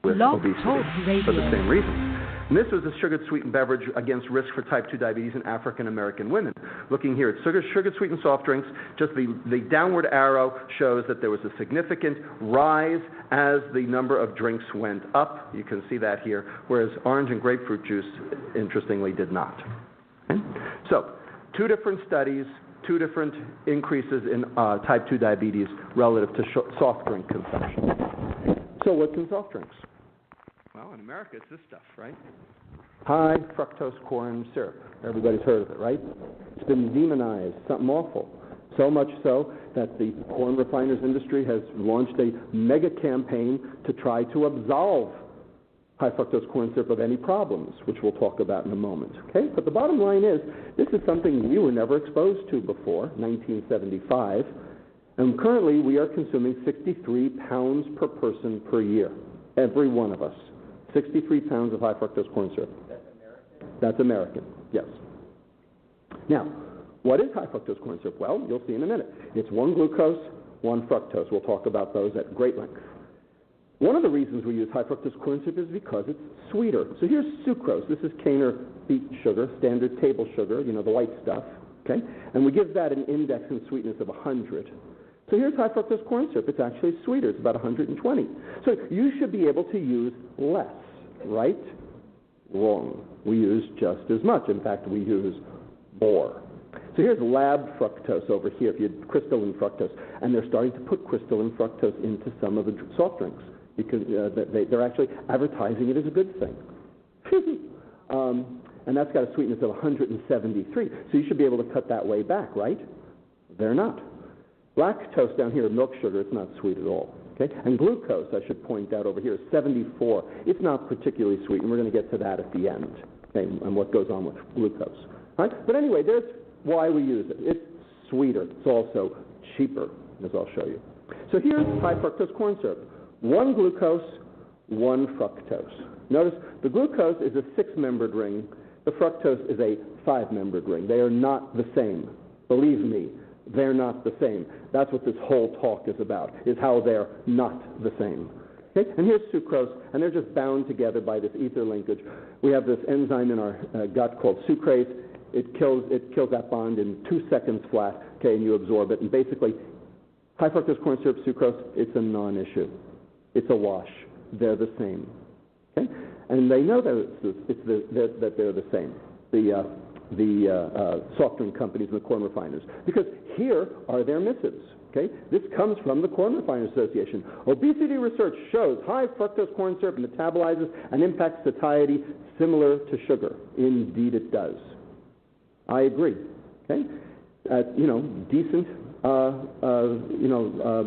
with Blog obesity Talk Radio. for the same reasons. And this was a sugar-sweetened beverage against risk for type 2 diabetes in African-American women. Looking here at sugar-sweetened soft drinks, just the downward arrow shows that there was a significant rise as the number of drinks went up. You can see that here, whereas orange and grapefruit juice, interestingly, did not. Okay? So, two different studies, two different increases in type 2 diabetes relative to soft drink consumption. So what's in soft drinks? Well, in America, it's this stuff, right? High fructose corn syrup. Everybody's heard of it, right? It's been demonized, something awful. So much so that the corn refiners industry has launched a mega campaign to try to absolve high fructose corn syrup of any problems, which we'll talk about in a moment, okay? But the bottom line is, this is something we were never exposed to before, 1975, and currently we are consuming 63 pounds per person per year, every one of us. 63 pounds of high fructose corn syrup. That's American, yes. Now, what is high fructose corn syrup? Well, you'll see in a minute. It's one glucose, one fructose. We'll talk about those at great length. One of the reasons we use high fructose corn syrup is because it's sweeter. So here's sucrose. This is cane or beet sugar, standard table sugar, you know, the white stuff, okay? And we give that an index in sweetness of 100. So here's high fructose corn syrup. It's actually sweeter. It's about 120. So you should be able to use less, right? Wrong. We use just as much. In fact, we use more. So here's lab fructose over here, if you had crystalline fructose. And they're starting to put crystalline fructose into some of the soft drinks because they're actually advertising it as a good thing. And that's got a sweetness of 173. So you should be able to cut that way back, right? They're not. Lactose down here, milk sugar, it's not sweet at all. Okay? And glucose, I should point out over here, is 74. It's not particularly sweet, and we're going to get to that at the end, okay, and what goes on with glucose. All right? But anyway, there's why we use it. It's sweeter. It's also cheaper, as I'll show you. So here's high fructose corn syrup. One glucose, one fructose. Notice the glucose is a 6-membered ring. The fructose is a 5-membered ring. They are not the same. Believe me. They're not the same. That's what this whole talk is about, is how they're not the same. Okay? And here's sucrose, and they're just bound together by this ether linkage. We have this enzyme in our gut called sucrase. It kills that bond in 2 seconds flat, okay, and you absorb it. And basically, high fructose corn syrup, sucrose, it's a non-issue. It's a wash. They're the same. Okay? And they know that they're the same. The soft drink companies and the corn refiners, because here are their missives. Okay, this comes from the Corn Refiners Association. Obesity research shows high fructose corn syrup metabolizes and impacts satiety similar to sugar. Indeed, it does. I agree. Okay, decent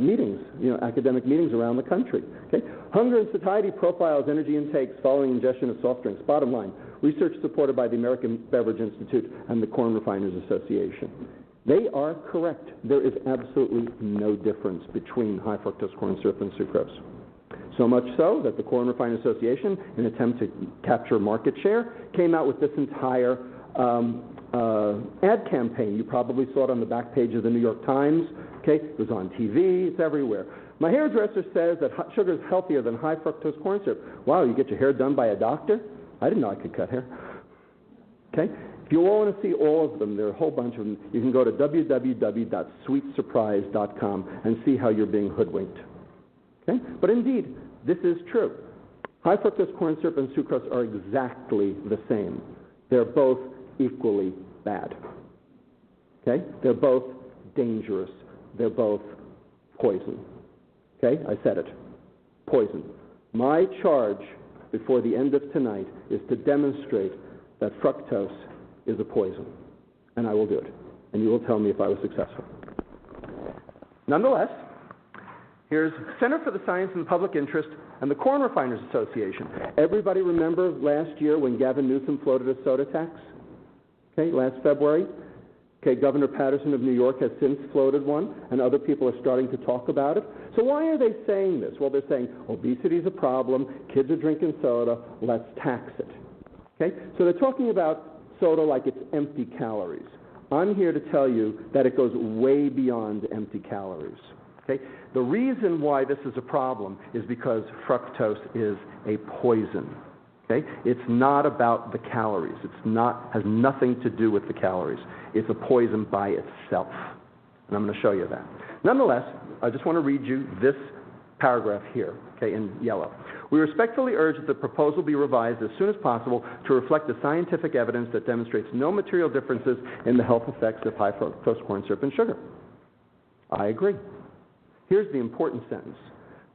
meetings, academic meetings around the country. Okay, hunger and satiety profiles energy intakes following ingestion of soft drinks. Bottom line. Research supported by the American Beverage Institute and the Corn Refiners Association. They are correct. There is absolutely no difference between high fructose corn syrup and sucrose. So much so that the Corn Refiners Association, in an attempt to capture market share, came out with this entire ad campaign. You probably saw it on the back page of the New York Times. Okay, it was on TV. It's everywhere. My hairdresser says that sugar is healthier than high fructose corn syrup. Wow, you get your hair done by a doctor? I didn't know I could cut hair. Okay? If you all want to see all of them, there are a whole bunch of them. You can go to www.sweetsurprise.com and see how you're being hoodwinked. Okay? But indeed, this is true. High fructose corn syrup and sucrose are exactly the same. They're both equally bad. Okay? They're both dangerous. They're both poison. Okay? I said it. Poison. My charge before the end of tonight is to demonstrate that fructose is a poison. And I will do it. And you will tell me if I was successful. Nonetheless, here's Center for the Science and the Public Interest and the Corn Refiners Association. Everybody remember last year when Gavin Newsom floated a soda tax? Okay, last February. Okay, Governor Patterson of New York has since floated one, and other people are starting to talk about it. So why are they saying this? Well, they're saying obesity is a problem, kids are drinking soda, let's tax it. Okay, so they're talking about soda like it's empty calories. I'm here to tell you that it goes way beyond empty calories. Okay? The reason why this is a problem is because fructose is a poison. Okay? It's not about the calories. Has nothing to do with the calories. It's a poison by itself. And I'm going to show you that. Nonetheless, I just want to read you this paragraph here, okay, in yellow. We respectfully urge that the proposal be revised as soon as possible to reflect the scientific evidence that demonstrates no material differences in the health effects of high fructose corn syrup and sugar. I agree. Here's the important sentence.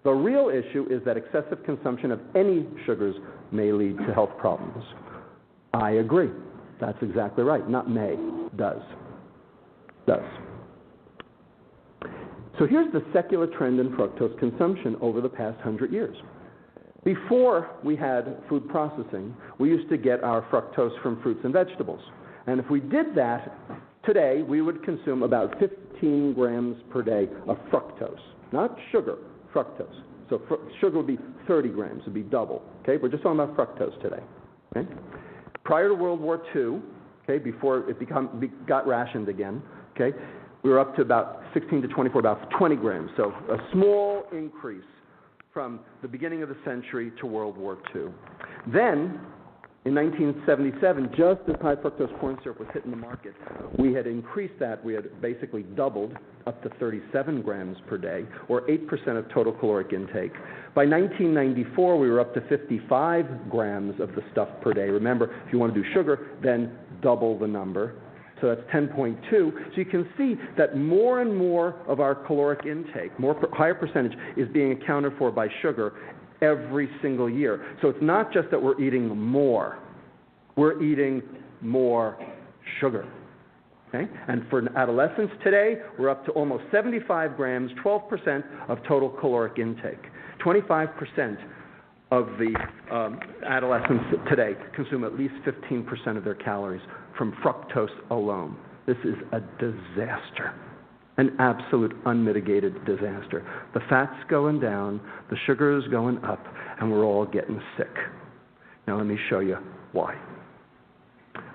The real issue is that excessive consumption of any sugars may lead to health problems. I agree. That's exactly right. Not may. Does. Does. So here's the secular trend in fructose consumption over the past 100 years. Before we had food processing, we used to get our fructose from fruits and vegetables. And if we did that, today we would consume about 15 grams per day of fructose. Not sugar, fructose. So sugar would be 30 grams, it would be double. Okay? We're just talking about fructose today. Okay? Prior to World War II, okay, before it got rationed again, okay, we were up to about 16 to 24, about 20 grams. So a small increase from the beginning of the century to World War II. Then, in 1977, just as high fructose corn syrup was hitting the market, we had increased that. We had basically doubled up to 37 grams per day, or 8% of total caloric intake. By 1994, we were up to 55 grams of the stuff per day. Remember, if you want to do sugar, then double the number. So that's 10.2. So you can see that more and more of our caloric intake, higher percentage, is being accounted for by sugar every single year. So it's not just that we're eating more. We're eating more sugar. Okay? And for adolescents today, we're up to almost 75 grams, 12% of total caloric intake. 25% of the adolescents today consume at least 15% of their calories from fructose alone. This is a disaster, an absolute unmitigated disaster. The fat's going down, the sugar is going up, and we're all getting sick. Now let me show you why.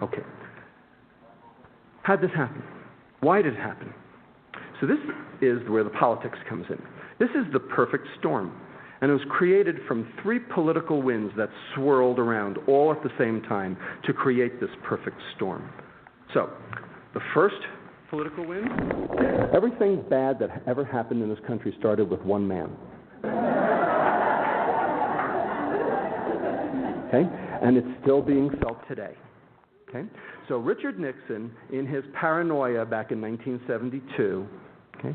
Okay. How'd this happen? Why did it happen? So this is where the politics comes in. This is the perfect storm. And it was created from three political winds that swirled around all at the same time to create this perfect storm. So, the first political wind, everything bad that ever happened in this country started with one man. Okay? And it's still being felt today. Okay? So Richard Nixon, in his paranoia back in 1972, okay,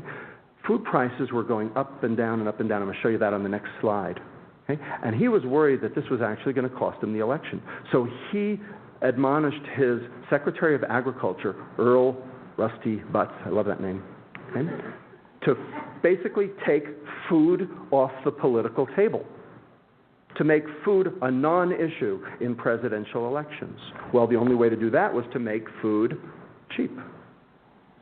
food prices were going up and down and up and down. I'm going to show you that on the next slide. Okay? And he was worried that this was actually going to cost him the election. So he admonished his Secretary of Agriculture, Earl Rusty Butz, I love that name, okay, to basically take food off the political table, to make food a non-issue in presidential elections. Well, the only way to do that was to make food cheap.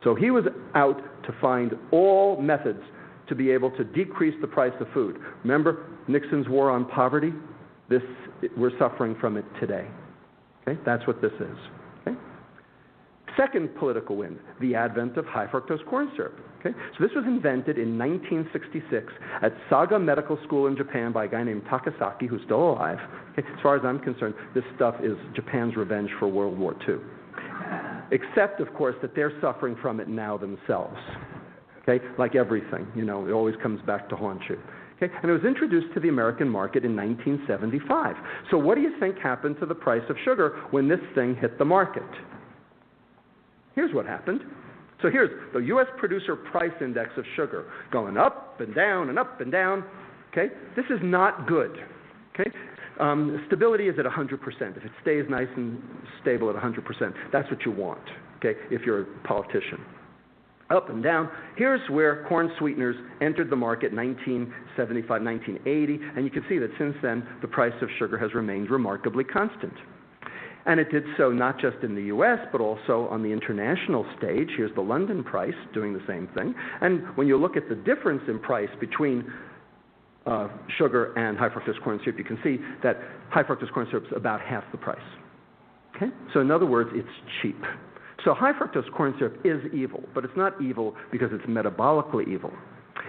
So he was out to find all methods to be able to decrease the price of food. Remember Nixon's war on poverty? We're suffering from it today. Okay? That's what this is. Okay? Second political wind, the advent of high fructose corn syrup. Okay? So this was invented in 1966 at Saga Medical School in Japan by a guy named Takasaki, who's still alive. Okay? As far as I'm concerned, this stuff is Japan's revenge for World War II. Except, of course, that they're suffering from it now themselves. Okay? Like everything, you know, it always comes back to haunt you. Okay? And it was introduced to the American market in 1975. So what do you think happened to the price of sugar when this thing hit the market? Here's what happened. So here's the U.S. Producer Price Index of sugar going up and down and up and down. Okay? This is not good. Okay? Stability is at 100%. If it stays nice and stable at 100%, that's what you want, okay, if you're a politician. Up and down. Here's where corn sweeteners entered the market in 1975, 1980, and you can see that since then, the price of sugar has remained remarkably constant. And it did so not just in the U.S., but also on the international stage. Here's the London price doing the same thing. And when you look at the difference in price between sugar and high fructose corn syrup, you can see that high fructose corn syrup is about half the price. Okay? So in other words, it's cheap. So high fructose corn syrup is evil, but it's not evil because it's metabolically evil.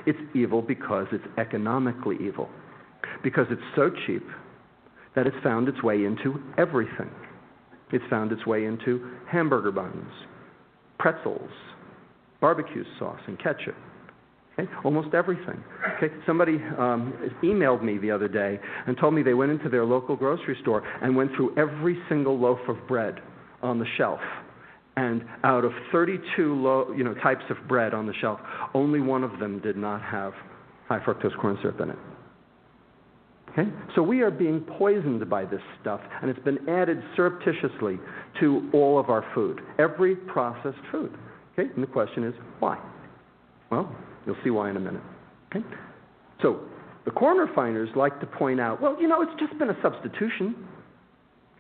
It's evil because it's economically evil, because it's so cheap that it's found its way into everything. It's found its way into hamburger buns, pretzels, barbecue sauce and ketchup, okay? Almost everything. Okay? Somebody emailed me the other day and told me they went into their local grocery store and went through every single loaf of bread on the shelf. And out of 32 types of bread on the shelf, only one of them did not have high fructose corn syrup in it. Okay? So we are being poisoned by this stuff, and it's been added surreptitiously to all of our food, every processed food. Okay? And the question is, why? Well, you'll see why in a minute. Okay? So the corn refiners like to point out, well, it's just been a substitution.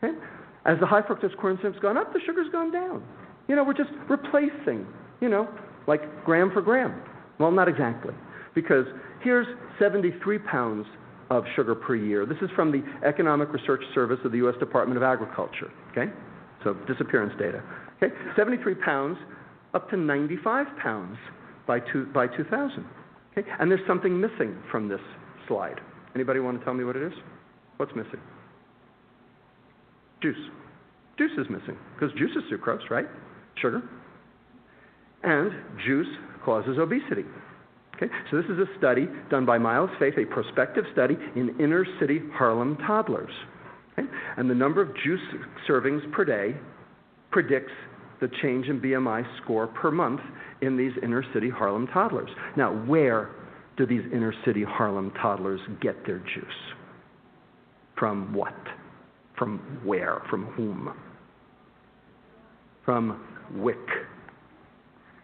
Okay? As the high fructose corn syrup's gone up, the sugar's gone down. We're just replacing, like gram for gram. Well, not exactly, because here's 73 pounds of sugar per year. This is from the Economic Research Service of the U.S. Department of Agriculture, okay? So disappearance data, okay? 73 pounds up to 95 pounds by 2000, okay? And there's something missing from this slide. Anybody want to tell me what it is? What's missing? Juice. Juice is missing, because juice is sucrose, right? Sugar. And juice causes obesity. Okay? So this is a study done by Miles Faith, a prospective study in inner-city Harlem toddlers. Okay? And the number of juice servings per day predicts the change in BMI score per month in these inner-city Harlem toddlers. Now, where do these inner-city Harlem toddlers get their juice? From what? From where? From whom? From WIC.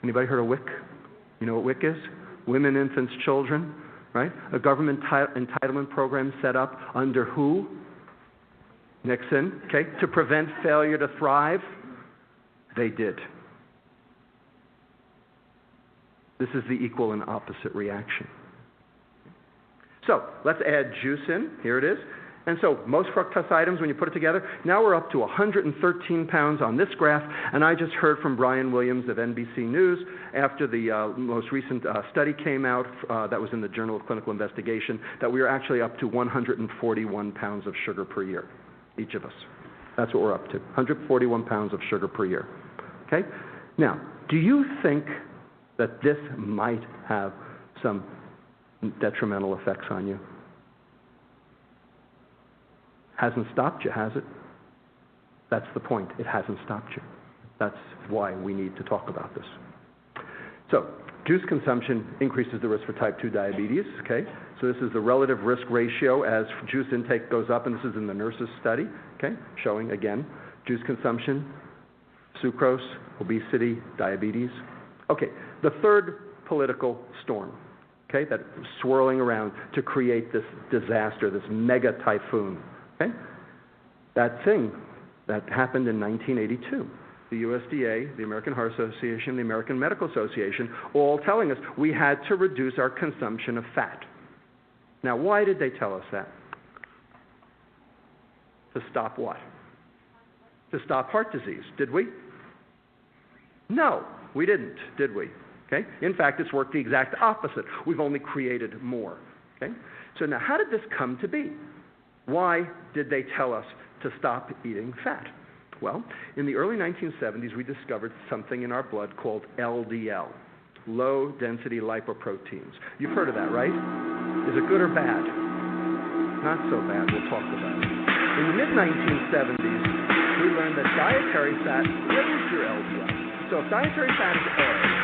Anybody heard of WIC? You know what WIC is? Women, Infants, Children, right? A government entitlement program set up under who? Nixon, okay? To prevent failure to thrive. They did. This is the equal and opposite reaction. So let's add juice in. Here it is. And so most fructose items, when you put it together, now we're up to 113 pounds on this graph. And I just heard from Brian Williams of NBC News after the most recent study came out that was in the Journal of Clinical Investigation that we are actually up to 141 pounds of sugar per year, each of us. That's what we're up to, 141 pounds of sugar per year. Okay? Now, do you think that this might have some detrimental effects on you? Hasn't stopped you, has it? That's the point. It hasn't stopped you. That's why we need to talk about this. So, juice consumption increases the risk for type 2 diabetes, okay? So this is the relative risk ratio as juice intake goes up, and this is in the nurses study, okay? Showing, again, juice consumption, sucrose, obesity, diabetes. Okay, the third political storm, okay, that's swirling around to create this disaster, this mega typhoon. Okay? That thing that happened in 1982, the USDA, the American Heart Association, the American Medical Association, all telling us we had to reduce our consumption of fat. Now, why did they tell us that? To stop what? To stop heart disease, did we? No, we didn't, did we? Okay? In fact, it's worked the exact opposite. We've only created more. Okay? So now, how did this come to be? Why did they tell us to stop eating fat? Well, in the early 1970s, we discovered something in our blood called LDL, low-density lipoproteins. You've heard of that, right? Is it good or bad? Not so bad. We'll talk about it. In the mid-1970s, we learned that dietary fat raises your LDL. So if dietary fat is oil,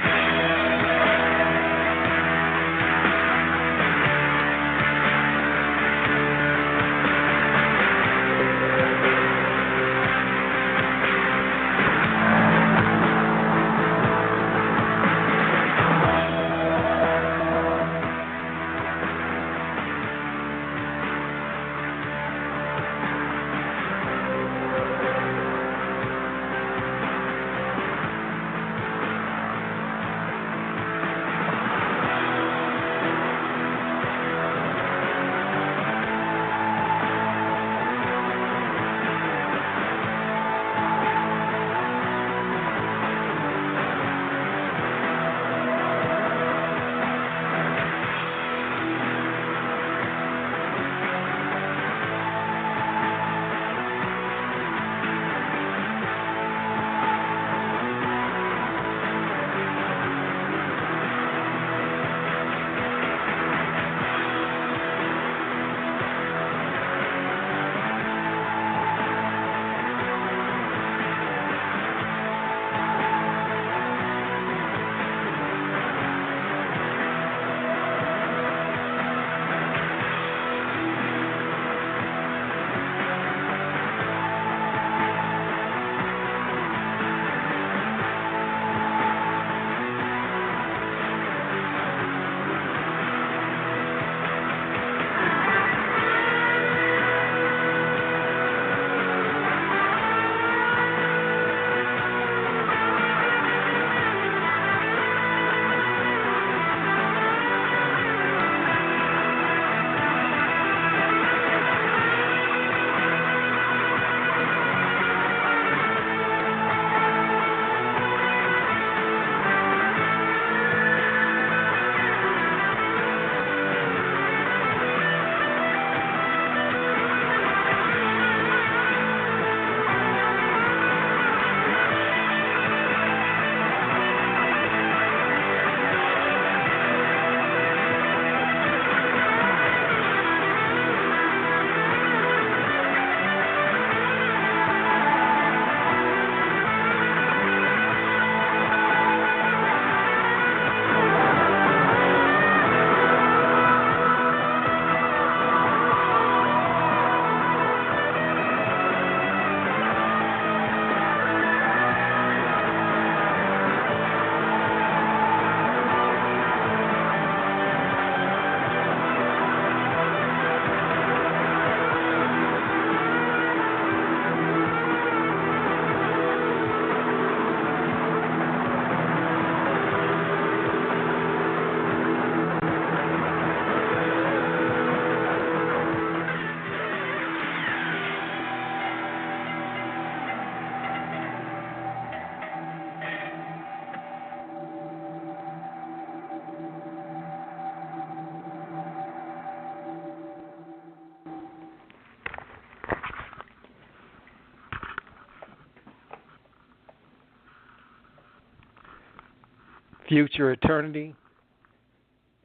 Future eternity,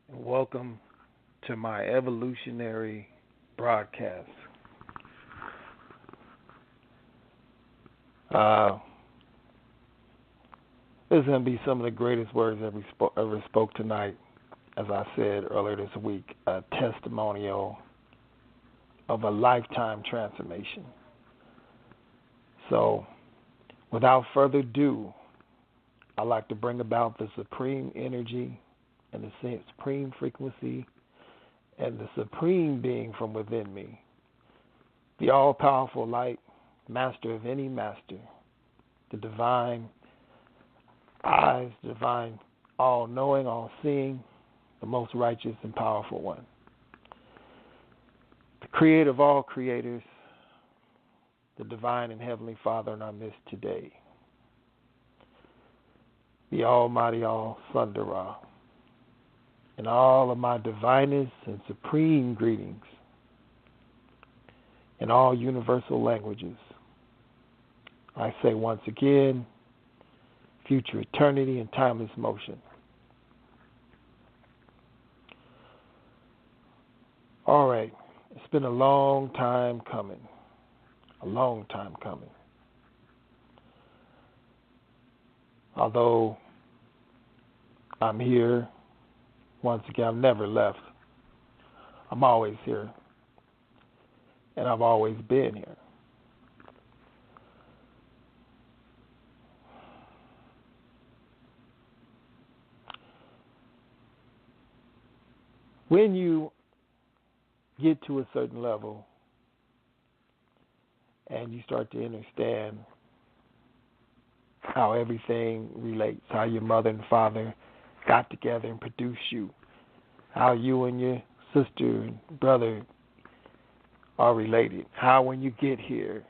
and welcome to my evolutionary broadcast. This is going to be some of the greatest words ever spoke tonight, as I said earlier this week, a testimonial of a lifetime transformation. So, without further ado, I'd like to bring about the supreme energy and the supreme frequency and the supreme being from within me, the all-powerful light, master of any master, the divine eyes, the divine all-knowing, all-seeing, the most righteous and powerful one, the creator of all creators, the divine and heavenly Father in our midst today, the almighty all-Thunderer, and all of my divinest and supreme greetings in all universal languages. I say once again, future eternity and timeless motion. All right, it's been a long time coming. A long time coming. Although I'm here, once again, I've never left. I'm always here. And I've always been here. When you get to a certain level and you start to understand how everything relates, how your mother and father got together and produced you, how you and your sister and brother are related, how when you get here,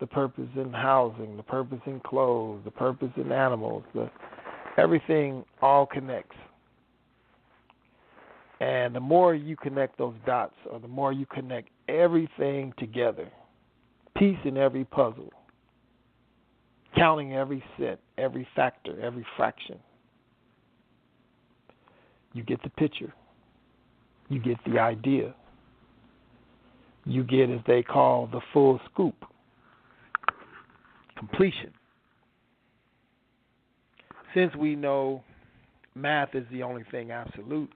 the purpose in housing, the purpose in clothes, the purpose in animals, everything all connects. And the more you connect those dots, or the more you connect everything together, piece in every puzzle, counting every cent, every factor, every fraction, you get the picture. You get the idea. You get, as they call, the full scoop. Completion. Since we know math is the only thing absolute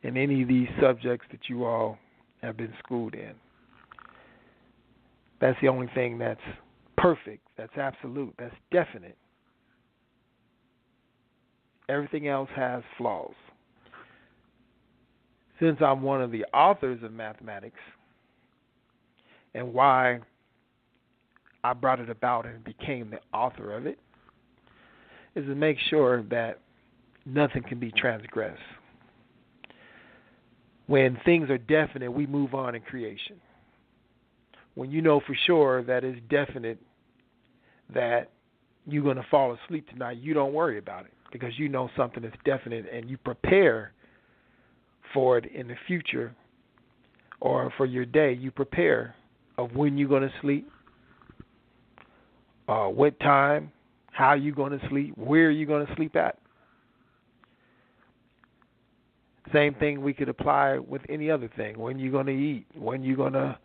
in any of these subjects that you all have been schooled in, that's the only thing that's perfect, that's absolute, that's definite. Everything else has flaws. Since I'm one of the authors of mathematics, and why I brought it about and became the author of it, is to make sure that nothing can be transgressed. When things are definite, we move on in creation. When you know for sure that it's definite that you're going to fall asleep tonight, you don't worry about it because you know something is definite and you prepare for it in the future or for your day. You prepare of when you're going to sleep, what time, how you're going to sleep, where you're going to sleep at. Same thing we could apply with any other thing. When you're going to eat, when you're going to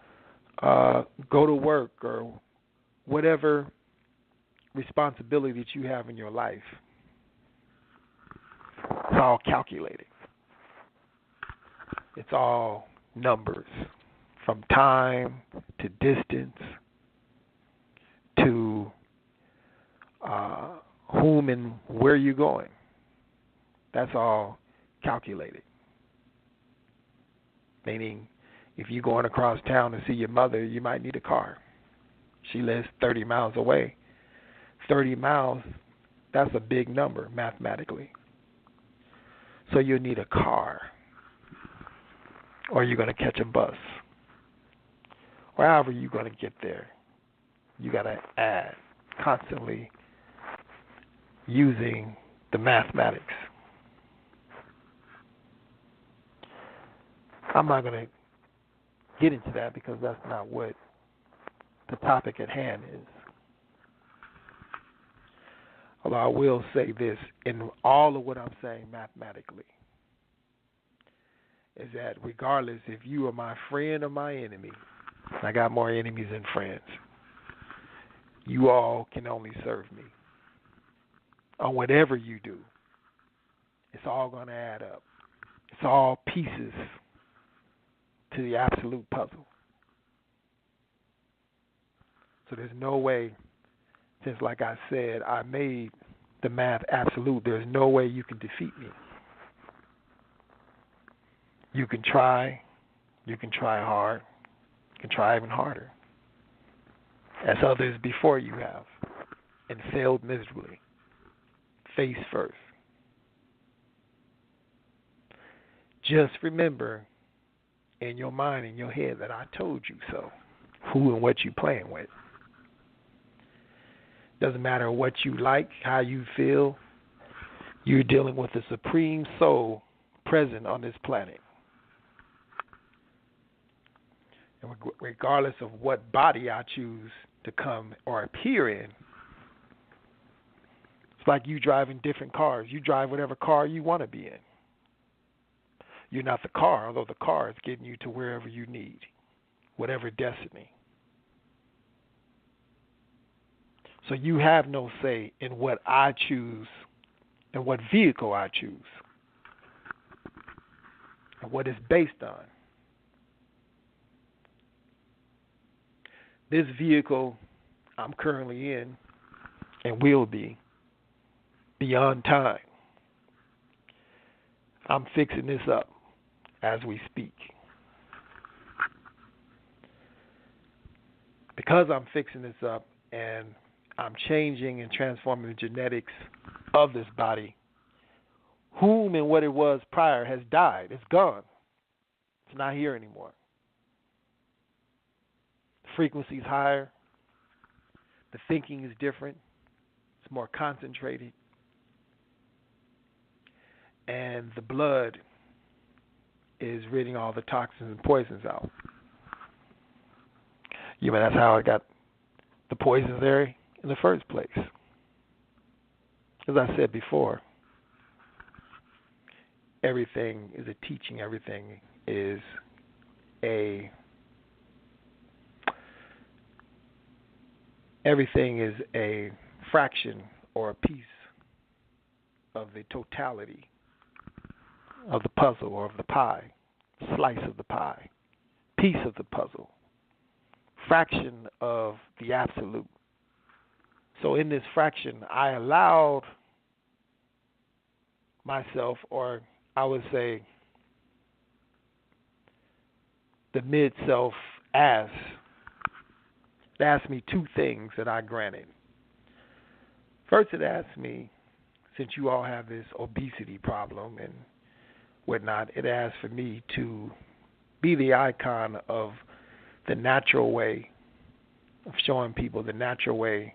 go to work, or whatever responsibility that you have in your life. It's all calculated. It's all numbers, from time to distance to whom and where you're going. That's all calculated. Meaning, if you're going across town to see your mother, you might need a car. She lives 30 miles away. 30 miles, that's a big number mathematically. So you'll need a car. Or you're going to catch a bus. Or however you're going to get there. You got to add, constantly using the mathematics. I'm not going to get into that because that's not what the topic at hand is. Although I will say this, in all of what I'm saying mathematically, is that regardless if you are my friend or my enemy, I got more enemies than friends, you all can only serve me. On whatever you do, it's all going to add up. It's all pieces to the absolute puzzle. So there's no way, since like I said, I made the math absolute, there's no way you can defeat me. You can try hard, you can try even harder, as others before you have, and failed miserably, face first. Just remember in your mind, in your head, that I told you so. Who and what you playing with. Doesn't matter what you like, how you feel. You're dealing with the supreme soul present on this planet. And regardless of what body I choose to come or appear in, it's like you driving different cars. You drive whatever car you want to be in. You're not the car, although the car is getting you to wherever you need, whatever destiny. So you have no say in what I choose and what vehicle I choose and what it's based on. This vehicle I'm currently in and will be beyond time. I'm fixing this up as we speak. Because I'm fixing this up and I'm changing and transforming the genetics of this body, whom and what it was prior has died. It's gone. It's not here anymore. The frequency is higher. The thinking is different. It's more concentrated. And the blood is ridding all the toxins and poisons out. You know, that's how I got the poisons there in the first place. As I said before, everything is a teaching. Everything is a fraction or a piece of the totality of the puzzle or of the pie, slice of the pie, piece of the puzzle, fraction of the absolute. So in this fraction, I allowed myself, or I would say the mid-self asked me two things that I granted. First, it asked me, since you all have this obesity problem and whatnot, it asked for me to be the icon of the natural way of showing people the natural way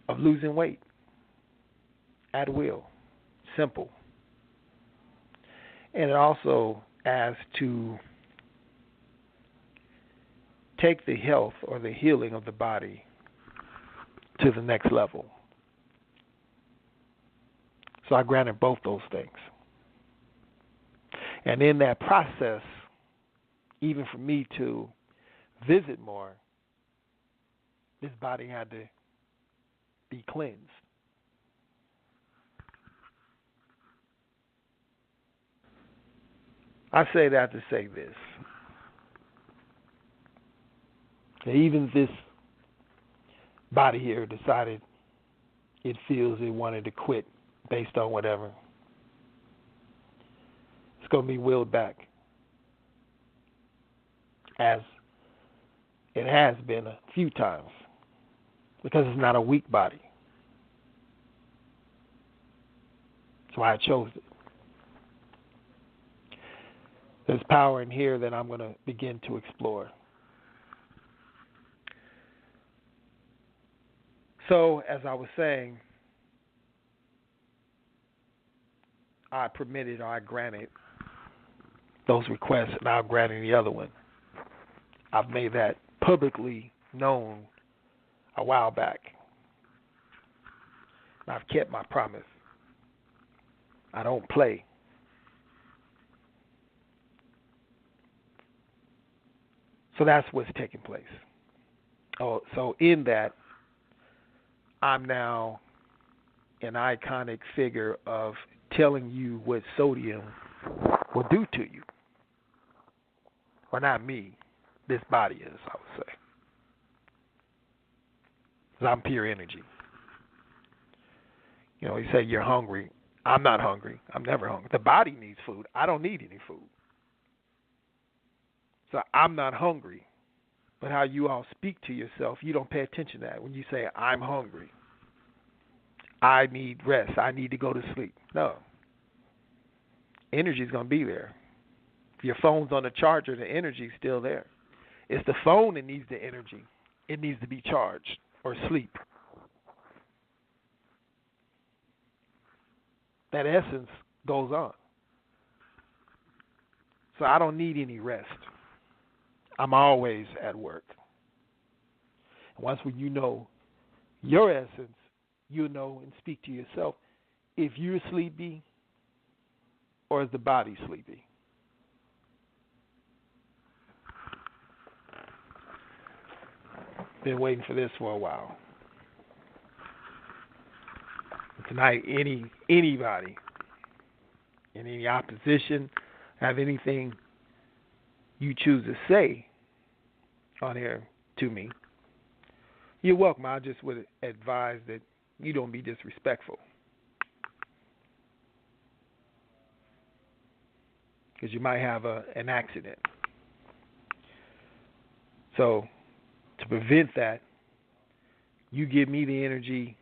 of losing weight at will. Simple. And it also asked to take the health or the healing of the body to the next level. So I granted both those things. And in that process, even for me to visit more, this body had to be cleansed. I say that to say this. Even this body here decided it feels it wanted to quit based on whatever. It's going to be willed back, as it has been a few times, because it's not a weak body. That's why I chose it. There's power in here that I'm going to begin to explore. So, as I was saying, I permitted or I granted those requests, and I'll grant the other one. I've made that publicly known a while back. I've kept my promise. I don't play. So that's what's taking place. Oh, so in that, I'm now an iconic figure of telling you what sodium will do to you. Well, not me. This body is, I would say. 'Cause I'm pure energy. You know, you say you're hungry. I'm not hungry. I'm never hungry. The body needs food. I don't need any food. So I'm not hungry. But how you all speak to yourself, you don't pay attention to that. When you say, I'm hungry, I need rest, I need to go to sleep. No. Energy's going to be there. If your phone's on the charger, the energy's still there. It's the phone that needs the energy. It needs to be charged or sleep. That essence goes on. So I don't need any rest. I'm always at work. And once when you know your essence, you know and speak to yourself if you're sleepy or is the body sleepy. Been waiting for this for a while. Tonight, anybody in any opposition have anything you choose to say on here to me, you're welcome. I just would advise that you don't be disrespectful. Because you might have an accident. So, to prevent that, you give me the energy,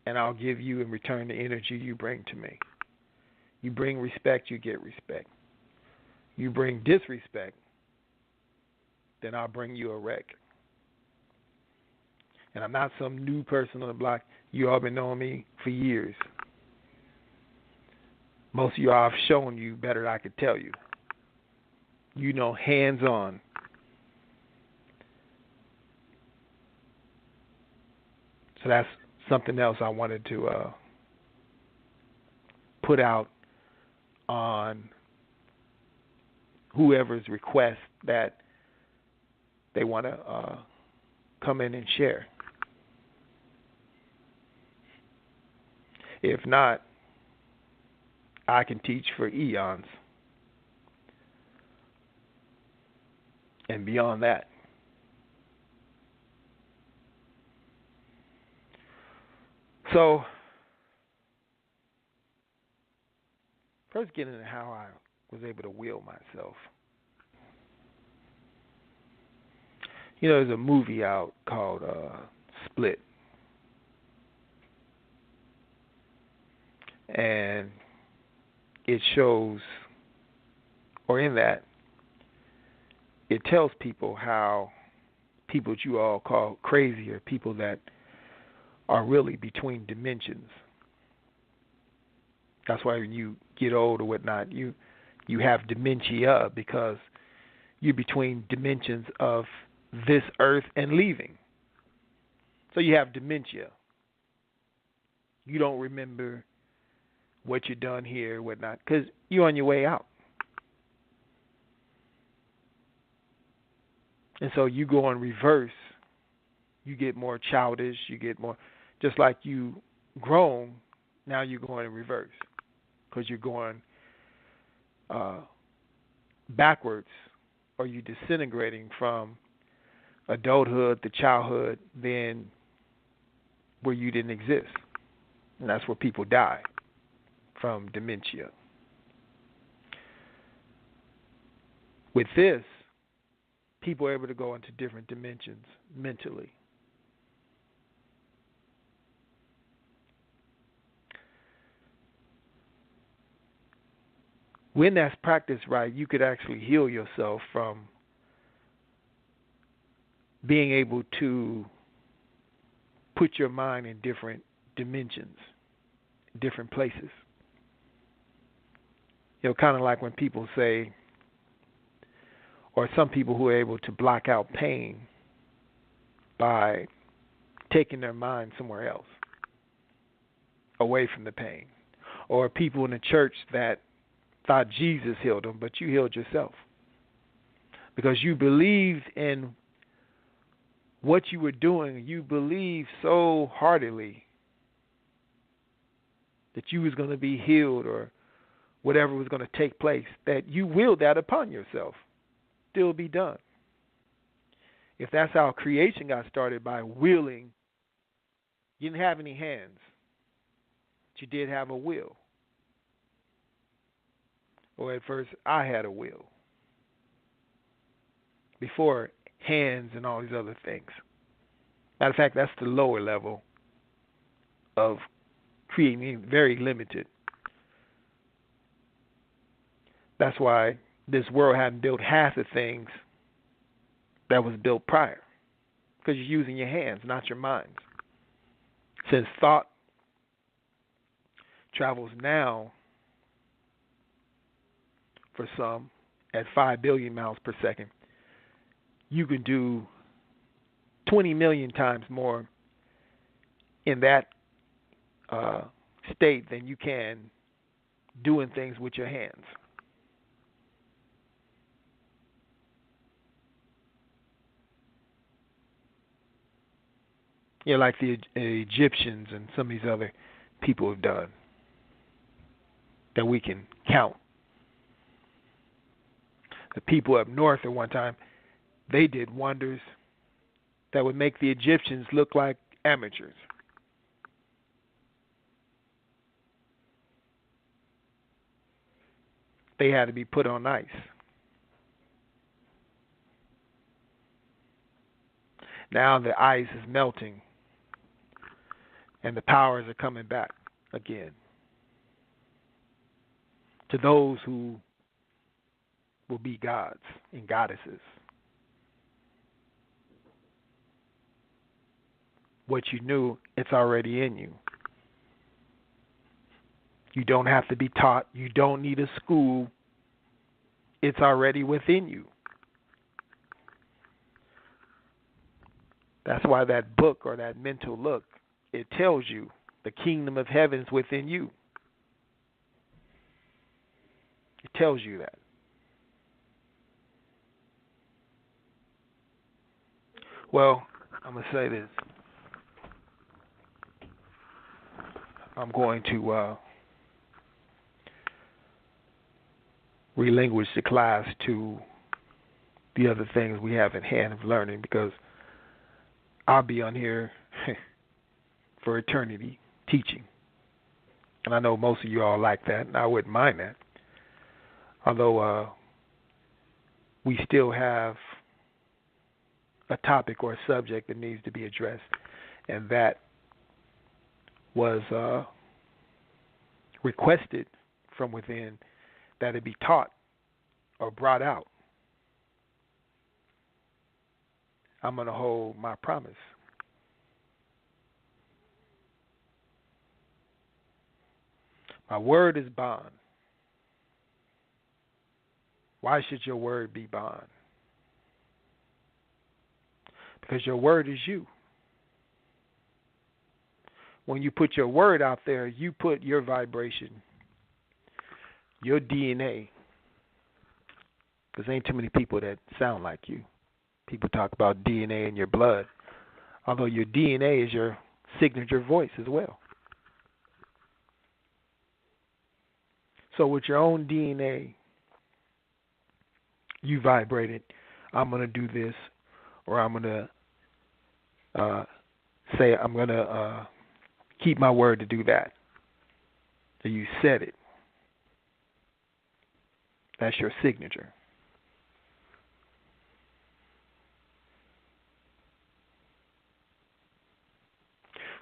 and I'll give you in return the energy you bring to me. You bring respect, you get respect. You bring disrespect, then I'll bring you a wreck. And I'm not some new person on the block. You all been knowing me for years. Most of you I've shown you better than I could tell you. You know, hands-on. So that's something else I wanted to put out on whoever's request that they want to come in and share. If not, I can teach for eons and beyond that. So, first get into how I was able to will myself. You know, there's a movie out called Split. And it shows, or in that, it tells people how people that you all call crazy are people that are really between dimensions. That's why when you get old or whatnot, you have dementia because you're between dimensions of this earth and leaving. So you have dementia. You don't remember what you've done here, whatnot, because you're on your way out. And so you go in reverse. You get more childish. You get more, just like you grown, now you're going in reverse because you're going backwards, or you're disintegrating from adulthood to childhood, then where you didn't exist. And that's where people die, from dementia. With this, people are able to go into different dimensions mentally. When that's practiced right, you could actually heal yourself from being able to put your mind in different dimensions, different places. You know, kind of like when people say, or some people who are able to block out pain by taking their mind somewhere else. away from the pain. Or people in the church that thought Jesus healed them, but you healed yourself. Because you believed in what you were doing. You believed so heartily that you was going to be healed or whatever was going to take place, that you willed that upon yourself. Still be done. If that's how creation got started, by willing, you didn't have any hands, but you did have a will. Or at first, I had a will. Before hands and all these other things. Matter of fact, that's the lower level of creating, very limited. That's why this world hadn't built half the things that was built prior. Because you're using your hands, not your minds. Since thought travels now, for some, at 5 billion miles per second, you can do 20 million times more in that state than you can doing things with your hands. You know, like the Egyptians and some of these other people have done that we can count. The people up north at one time, they did wonders that would make the Egyptians look like amateurs. They had to be put on ice. Now the ice is melting and the powers are coming back again to those who will be gods and goddesses. What you knew, it's already in you. You don't have to be taught. You don't need a school. It's already within you. That's why that book or that mental look, it tells you the kingdom of heaven is within you. It tells you that. Well, I'm going to say this. I'm going to relinquish the class to the other things we have in hand of learning, because I'll be on here for eternity teaching. And I know most of you all like that, and I wouldn't mind that. Although we still have a topic or a subject that needs to be addressed, and that was requested from within, that it be taught or brought out. I'm going to hold my promise. My word is bond. Why should your word be bond? Because your word is you. When you put your word out there, you put your vibration, your DNA. Because ain't too many people that sound like you. People talk about DNA in your blood, although your DNA is your signature voice as well. So with your own DNA, you vibrated, I'm going to do this, or I'm going to say I'm going to keep my word to do that. So you said it. That's your signature.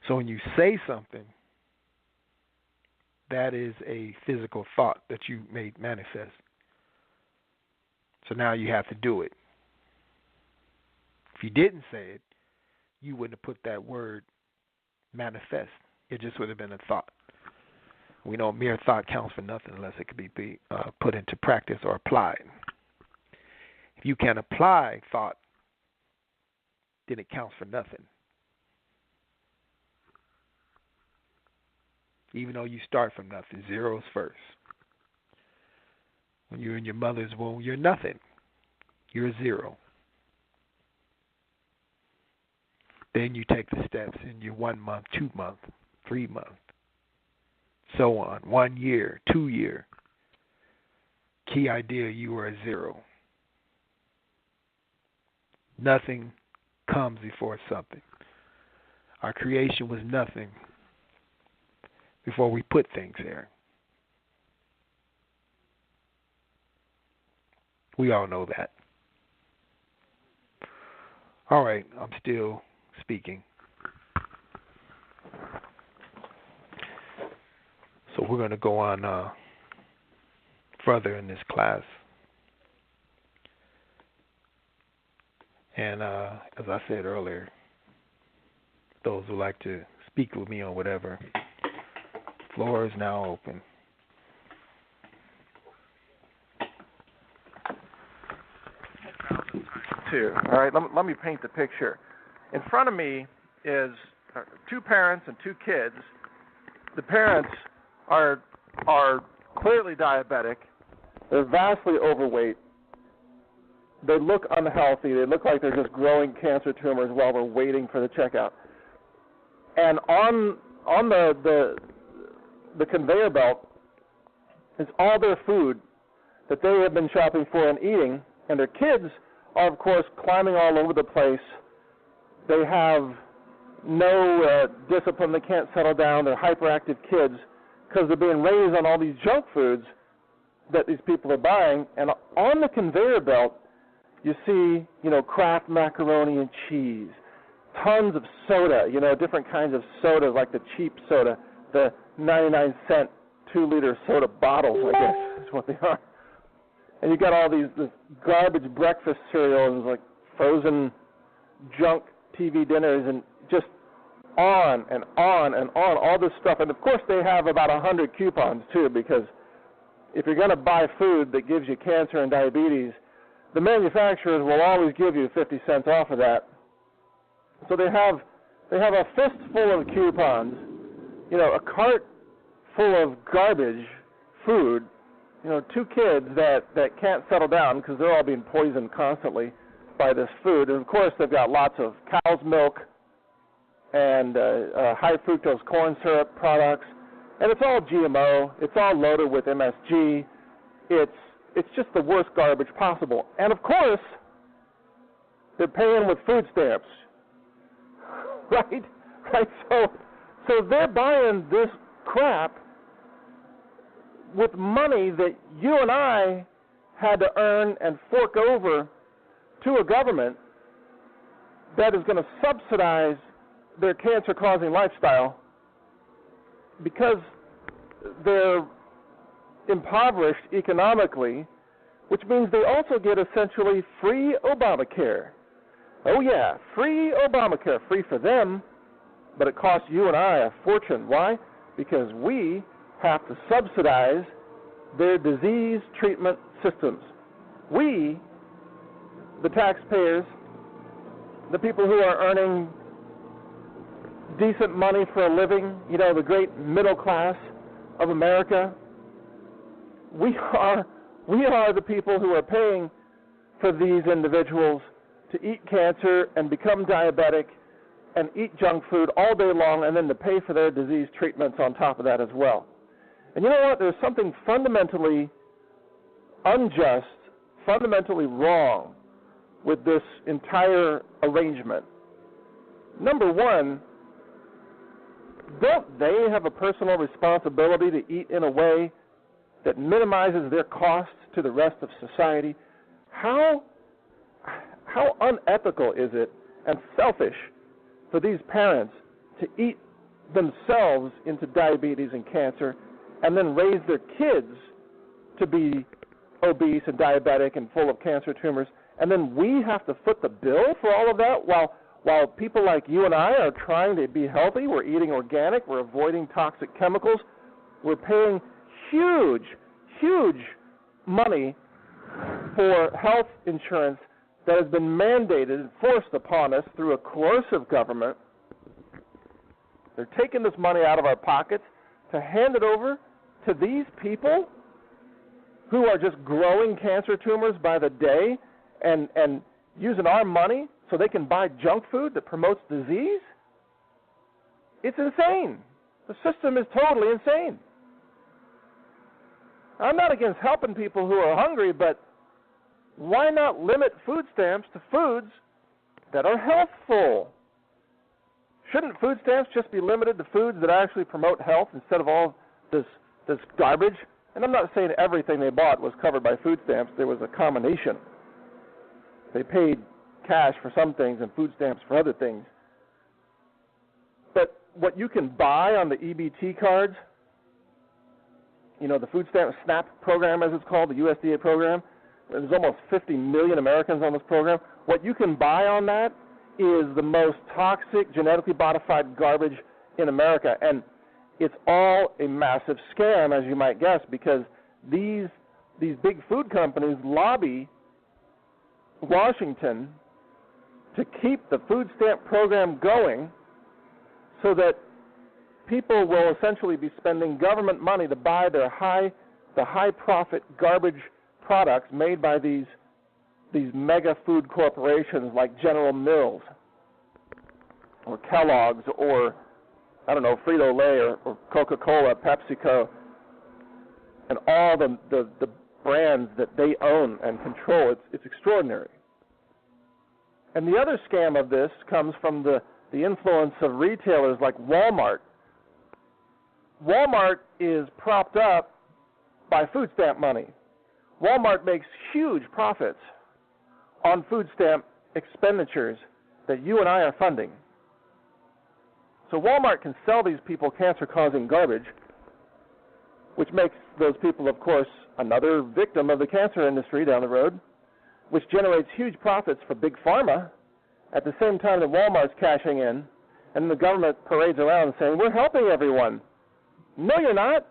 So when you say something, that is a physical thought that you made manifest. So now you have to do it. If you didn't say it, you wouldn't have put that word manifest. It just would have been a thought. We know mere thought counts for nothing unless it could be put into practice or applied. If you can apply thought, then it counts for nothing. even though you start from nothing. Zero's first. When you're in your mother's womb, you're nothing. You're zero. Then you take the steps in your 1 month, 2 month, 3 month, so on. 1 year, 2 year. Key idea, you are a zero. Nothing comes before something. Our creation was nothing before we put things there. We all know that. All right, I'm still speaking. So we're going to go on further in this class. And as I said earlier, those who like to speak with me on whatever, floor is now open. All right, let me paint the picture. In front of me is two parents and two kids. The parents are clearly diabetic. They're vastly overweight. They look unhealthy. They look like they're just growing cancer tumors while we're waiting for the checkout. And on the conveyor belt is all their food that they have been shopping for and eating, and their kids are, of course, climbing all over the place. They have no discipline. They can't settle down. They're hyperactive kids because they're being raised on all these junk foods that these people are buying. And on the conveyor belt, you see, Kraft macaroni and cheese, tons of soda, different kinds of soda, like the cheap soda, the 99-cent 2-liter soda bottles, I guess is what they are. And you got all this garbage breakfast cereals, like frozen junk TV dinners, and just on and on and on, all this stuff. And, of course, they have about 100 coupons, too, because if you're going to buy food that gives you cancer and diabetes, the manufacturers will always give you 50 cents off of that. So they have a fistful of coupons, a cart full of garbage food, two kids that can't settle down because they're all being poisoned constantly by this food. And, of course, they've got lots of cow's milk and high fructose corn syrup products. And it's all GMO. It's all loaded with MSG. It's just the worst garbage possible. And, of course, they're paying with food stamps. Right? So they're buying this crap with money that you and I had to earn and fork over to a government that is going to subsidize their cancer-causing lifestyle because they're impoverished economically, which means they also get essentially free Obamacare. Oh, yeah, free Obamacare, free for them, but it costs you and I a fortune. Why? Because we have to subsidize their disease treatment systems. We, the taxpayers, the people who are earning decent money for a living, the great middle class of America, we are the people who are paying for these individuals to eat cancer and become diabetic and eat junk food all day long, and then to pay for their disease treatments on top of that as well. And you know what? There's something fundamentally unjust, fundamentally wrong with this entire arrangement. Number one, don't they have a personal responsibility to eat in a way that minimizes their costs to the rest of society? How unethical is it and selfish for these parents to eat themselves into diabetes and cancer and then raise their kids to be obese and diabetic and full of cancer tumors, and then we have to foot the bill for all of that while people like you and I are trying to be healthy, we're eating organic, we're avoiding toxic chemicals, we're paying huge money for health insurance that has been mandated and forced upon us through a coercive government. They're taking this money out of our pockets. to hand it over to these people who are just growing cancer tumors by the day and using our money so they can buy junk food that promotes disease? It's insane. The system is totally insane. I'm not against helping people who are hungry, but why not limit food stamps to foods that are healthful? Shouldn't food stamps just be limited to foods that actually promote health instead of all this garbage? And I'm not saying everything they bought was covered by food stamps. There was a combination. They paid cash for some things and food stamps for other things. But what you can buy on the EBT cards, the food stamp SNAP program, as it's called, the USDA program, there's almost 50 million Americans on this program. What you can buy on that is the most toxic, genetically modified garbage in America. And it's all a massive scam, as you might guess, because these big food companies lobby Washington to keep the food stamp program going so that people will essentially be spending government money to buy the high profit garbage products made by these mega food corporations like General Mills or Kellogg's or, I don't know, Frito-Lay or Coca-Cola, PepsiCo, and all the brands that they own and control. It's extraordinary. And the other scam of this comes from the influence of retailers like Walmart. Walmart is propped up by food stamp money. Walmart makes huge profits on food stamp expenditures that you and I are funding. So Walmart can sell these people cancer-causing garbage, which makes those people, of course, another victim of the cancer industry down the road, which generates huge profits for Big Pharma at the same time that Walmart's cashing in, and the government parades around saying, we're helping everyone. No, you're not.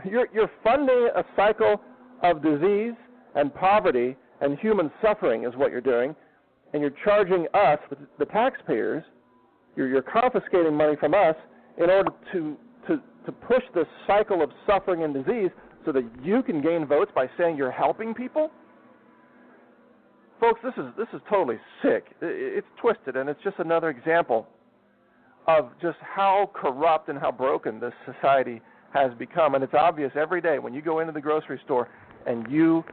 You're funding a cycle of disease and poverty and human suffering is what you're doing, and you're charging us, the taxpayers, you're confiscating money from us in order to push this cycle of suffering and disease so that you can gain votes by saying you're helping people? Folks, this is totally sick. It's twisted, and it's just another example of just how corrupt and how broken this society has become. And it's obvious every day when you go into the grocery store and you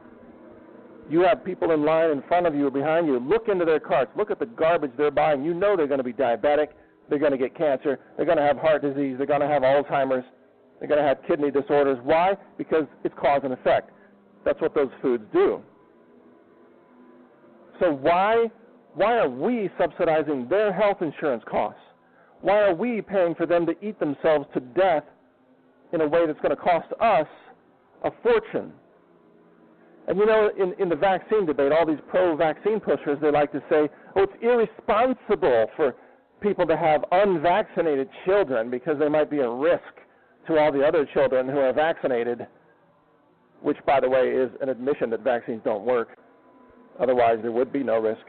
have people in line in front of you or behind you, look into their carts, look at the garbage they're buying. You know they're going to be diabetic, they're going to get cancer, they're going to have heart disease, they're going to have Alzheimer's, they're going to have kidney disorders. Why? Because it's cause and effect. That's what those foods do. So why are we subsidizing their health insurance costs? Why are we paying for them to eat themselves to death in a way that's going to cost us a fortune? And in the vaccine debate, all these pro-vaccine pushers, they like to say, oh, it's irresponsible for people to have unvaccinated children because they might be a risk to all the other children who are vaccinated, which, by the way, is an admission that vaccines don't work. Otherwise, there would be no risk.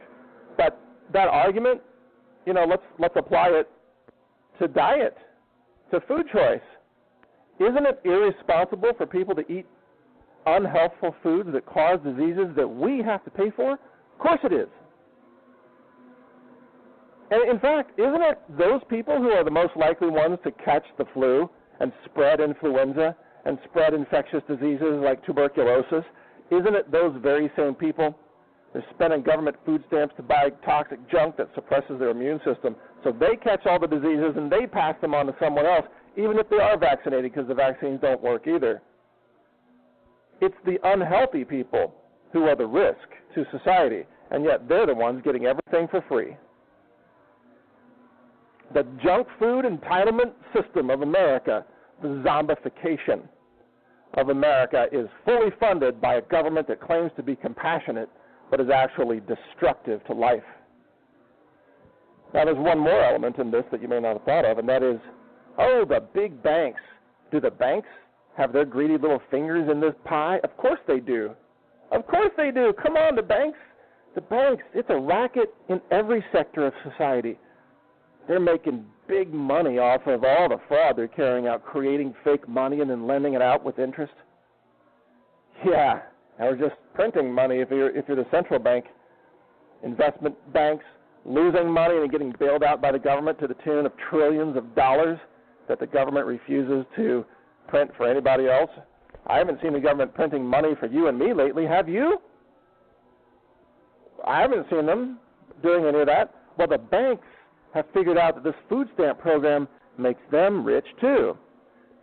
But that argument, let's apply it to diet, to food choice. Isn't it irresponsible for people to eat unhealthful foods that cause diseases that we have to pay for? Of course it is. And in fact, isn't it those people who are the most likely ones to catch the flu and spread influenza and spread infectious diseases like tuberculosis? Isn't it those very same people? They're spending government food stamps to buy toxic junk that suppresses their immune system, so they catch all the diseases and they pass them on to someone else, even if they are vaccinated, because the vaccines don't work either. It's the unhealthy people who are the risk to society, and yet they're the ones getting everything for free. The junk food entitlement system of America, the zombification of America, is fully funded by a government that claims to be compassionate but is actually destructive to life. Now, there's one more element in this that you may not have thought of, and that is, the big banks. Do the banks have their greedy little fingers in this pie? Of course they do. Of course they do. Come on, the banks, it's a racket in every sector of society. They're making big money off of all the fraud they're carrying out, creating fake money and then lending it out with interest? Yeah, or just printing money if you're the central bank. Investment banks losing money and getting bailed out by the government to the tune of trillions of dollars that the government refuses to print for anybody else. I haven't seen the government printing money for you and me lately, have you? I haven't seen them doing any of that. Well, the banks have figured out that this food stamp program makes them rich too.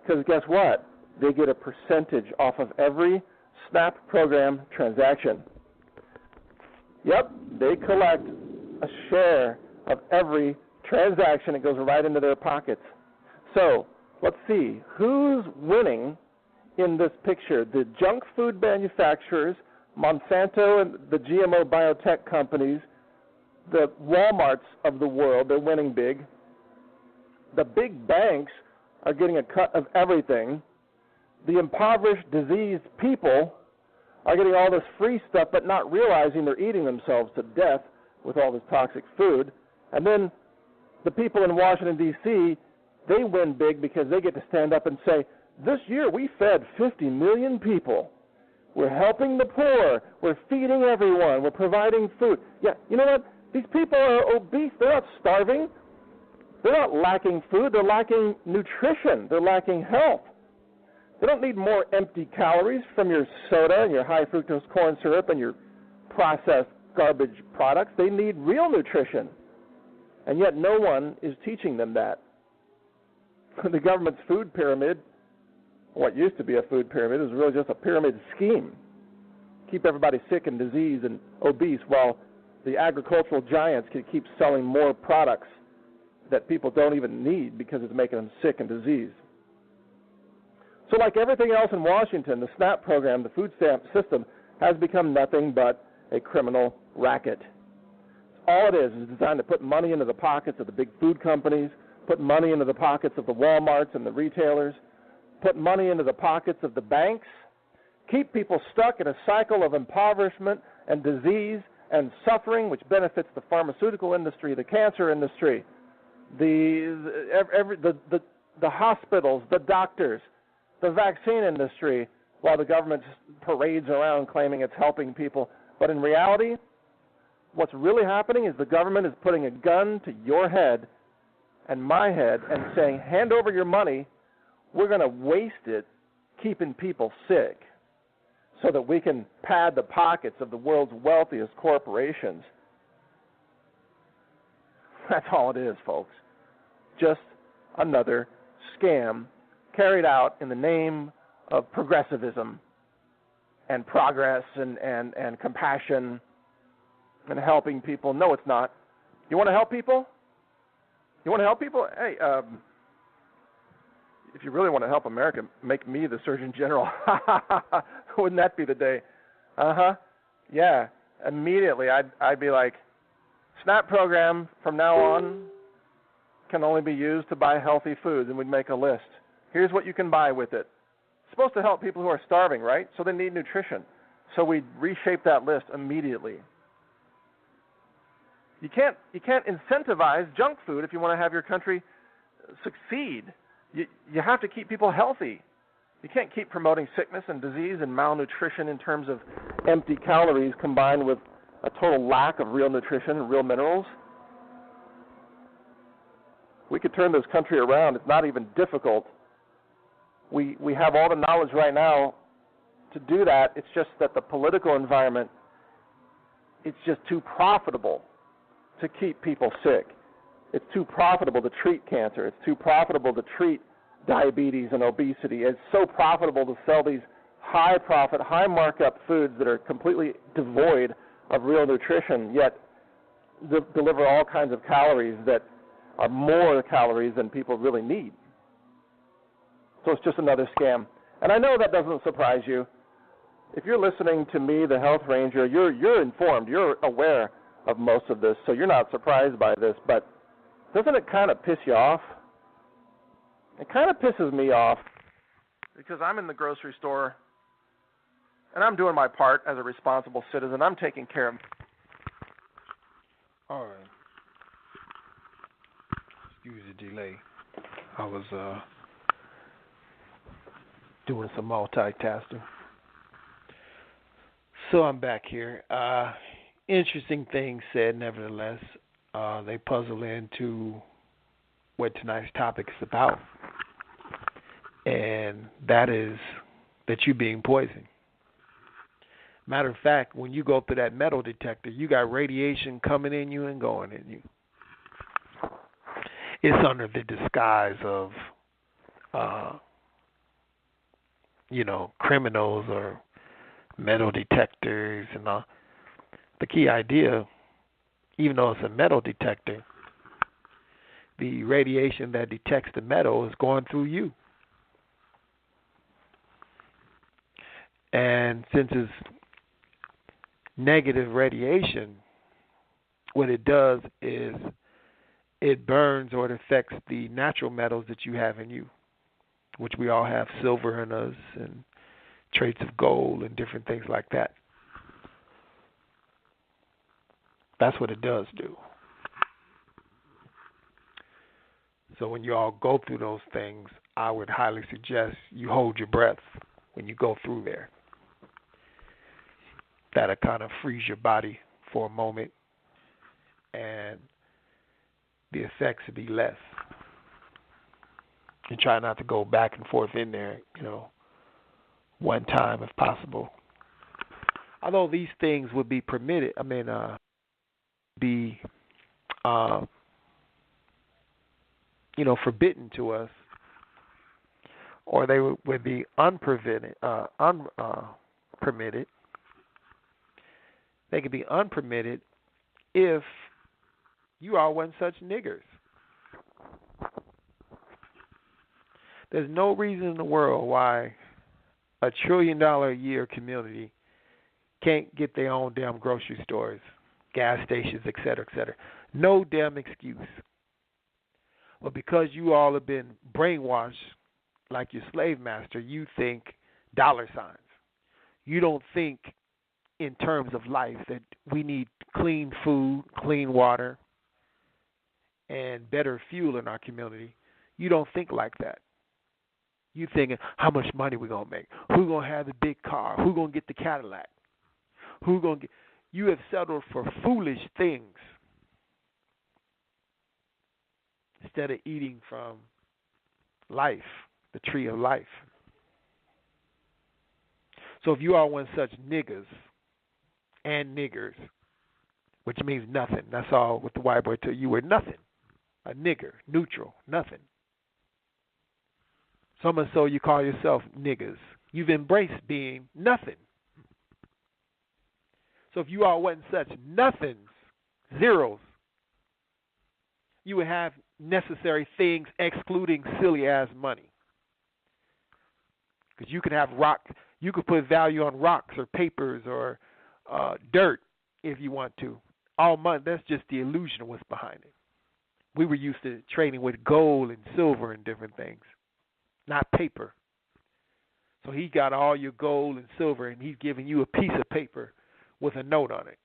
Because guess what? They get a percentage off of every SNAP program transaction. Yep, they collect a share of every transaction. It goes right into their pockets. So let's see, who's winning in this picture? The junk food manufacturers, Monsanto and the GMO biotech companies, the Walmarts of the world, they're winning big. The big banks are getting a cut of everything. The impoverished, diseased people are getting all this free stuff but not realizing they're eating themselves to death with all this toxic food. And then the people in Washington, D.C., they win big because they get to stand up and say, this year we fed 50 million people. We're helping the poor. We're feeding everyone. We're providing food. Yeah, you know what? These people are obese. They're not starving. They're not lacking food. They're lacking nutrition. They're lacking health. They don't need more empty calories from your soda and your high fructose corn syrup and your processed garbage products. They need real nutrition. And yet no one is teaching them that. The government's food pyramid, what used to be a food pyramid, is really just a pyramid scheme. Keep everybody sick and diseased and obese while the agricultural giants can keep selling more products that people don't even need because it's making them sick and diseased. So like everything else in Washington, the SNAP program, the food stamp system, has become nothing but a criminal racket. All it is designed to put money into the pockets of the big food companies, put money into the pockets of the Walmarts and the retailers, put money into the pockets of the banks, keep people stuck in a cycle of impoverishment and disease and suffering, which benefits the pharmaceutical industry, the cancer industry, the hospitals, the doctors, the vaccine industry, while the government parades around claiming it's helping people. But in reality, what's really happening is the government is putting a gun to your head and my head and saying, hand over your money, we're going to waste it keeping people sick so that we can pad the pockets of the world's wealthiest corporations. That's all it is, folks. Just another scam carried out in the name of progressivism and progress and compassion and helping people. No, it's not. You want to help people? You want to help people? Hey, if you really want to help America, make me the Surgeon General. Wouldn't that be the day? Yeah. Immediately, I'd be like, SNAP program from now on can only be used to buy healthy foods, and we'd make a list. Here's what you can buy with it. It's supposed to help people who are starving, right? So they need nutrition. So we reshape that list immediately. You can't incentivize junk food if you want to have your country succeed. You have to keep people healthy. You can't keep promoting sickness and disease and malnutrition in terms of empty calories combined with a total lack of real nutrition and real minerals. We could turn this country around. It's not even difficult. We have all the knowledge right now to do that. It's just that the political environment, it's just too profitable to keep people sick. It's too profitable to treat cancer. It's too profitable to treat diabetes and obesity. It's so profitable to sell these high profit, high markup foods that are completely devoid of real nutrition, yet deliver all kinds of calories that are more calories than people really need. So it's just another scam. And I know that doesn't surprise you. If you're listening to me, the Health Ranger, you're informed. You're aware of most of this, so you're not surprised by this. But doesn't it kind of piss you off? It kind of pisses me off because I'm in the grocery store and I'm doing my part as a responsible citizen. I'm taking care of. All right. Excuse the delay. I was doing some multitasking. So I'm back here. Interesting things said, nevertheless. They puzzle into what tonight's topic is about, and that is that you being poisoned. Matter of fact, when you go through that metal detector, you got radiation coming in you and going in you. It's under the disguise of, criminals or metal detectors and all. The key idea, even though it's a metal detector, the radiation that detects the metal is going through you. And since it's negative radiation, what it does is it burns or it affects the natural metals that you have in you, which we all have silver in us and traits of gold and different things like that. That's what it does do. So when you all go through those things, I would highly suggest you hold your breath when you go through there. That'll kind of freeze your body for a moment, and the effects will be less. And try not to go back and forth in there, one time if possible. Although these things would be permitted, forbidden to us, or they would be unpermitted. They could be unpermitted if you all weren't such niggers. There's no reason in the world why a $1 trillion a year community can't get their own damn grocery stores, gas stations, et cetera, et cetera. No damn excuse. But because you all have been brainwashed like your slave master, you think dollar signs. You don't think in terms of life that we need clean food, clean water, and better fuel in our community. You don't think like that. You thinking how much money we gonna make? Who gonna have the big car? Who gonna get the Cadillac? Who gonna get? You have settled for foolish things instead of eating from life, the tree of life. So if you all want such niggas and niggers, which means nothing, that's all what the white boy told you. You were nothing. A nigger, neutral, nothing. So much so you call yourself niggas. You've embraced being nothing. So if you all wasn't such nothings, zeros, you would have necessary things excluding silly-ass money. Because you could have you could put value on rocks or papers or dirt if you want to. All money, that's just the illusion of what's behind it. We were used to trading with gold and silver and different things, not paper. So he got all your gold and silver, and he's giving you a piece of paper with a note on it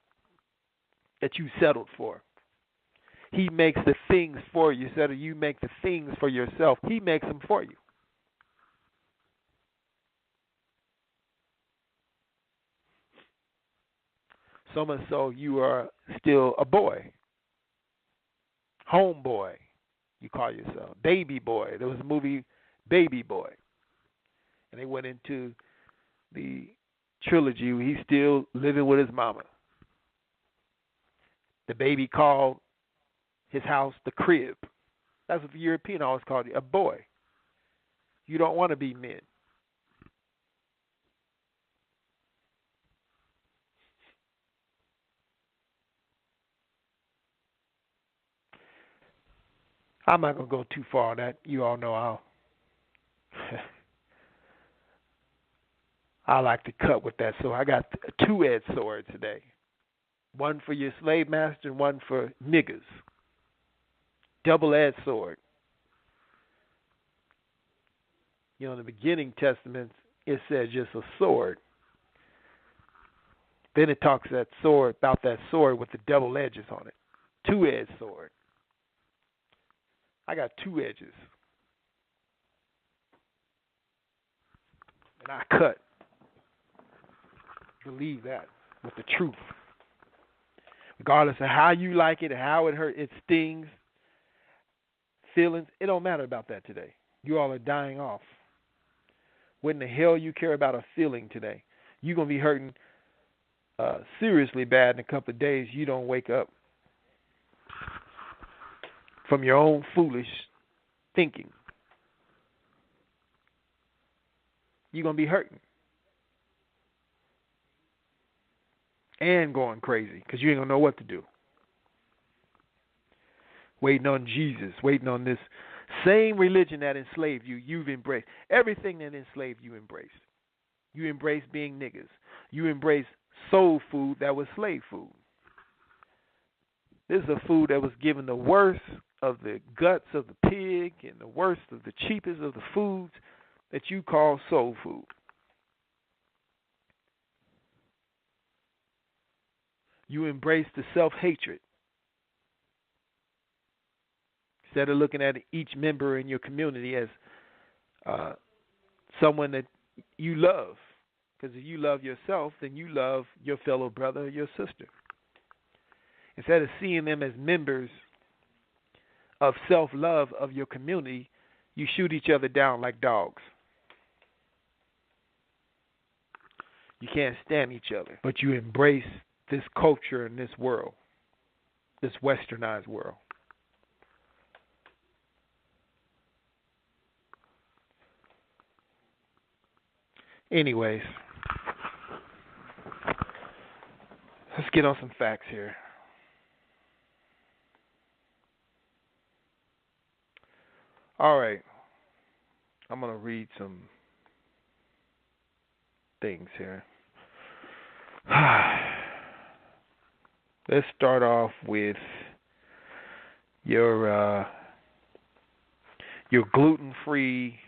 that you settled for. He makes the things for you instead of you make the things for yourself. He makes them for you. So much so you are still a boy. Homeboy, you call yourself. Baby boy. There was a movie, Baby Boy. And they went into the trilogy where he's still living with his mama. The baby called his house the crib. That's what the European always called it, a boy. You don't want to be men. I'm not going to go too far on that. You all know I like to cut with that. So I got a two-edged sword today. One for your slave master and one for niggas. Double-edged sword. In the beginning testaments, it says just a sword. Then it talks about that sword with the double edges on it. Two-edged sword. I got two edges. And I cut. Believe that with the truth. Regardless of how you like it, how it hurts, it stings, feelings, it don't matter about that today. You all are dying off. What in the hell you care about a feeling today? You're going to be hurting seriously bad in a couple of days. You don't wake up from your own foolish thinking. You're going to be hurting. And going crazy because you ain't going to know what to do. Waiting on Jesus, waiting on this same religion that enslaved you, you've embraced. Everything that enslaved you embraced. You embraced being niggas. You embraced soul food that was slave food. This is a food that was given the worst of the guts of the pig and the worst of the cheapest of the foods that you call soul food. You embrace the self-hatred. Instead of looking at each member in your community as someone that you love. Because if you love yourself, then you love your fellow brother or your sister. Instead of seeing them as members of self-love of your community, you shoot each other down like dogs. You can't stand each other, but you embrace this culture and this world, this westernized world. Anyways, let's get on some facts here. All right. I'm going to read some things here. Let's start off with your gluten-free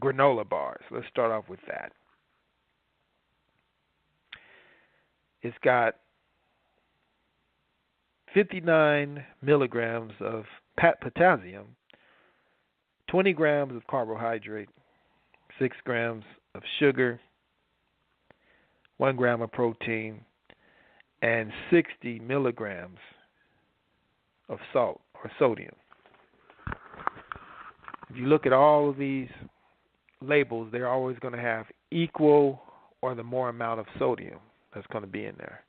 granola bars. Let's start off with that. It's got 59 milligrams of potassium, 20 grams of carbohydrate, 6 grams of sugar, 1 gram of protein, and 60 milligrams of salt or sodium. If you look at all of these labels, they're always going to have equal or the more amount of sodium that's going to be in there.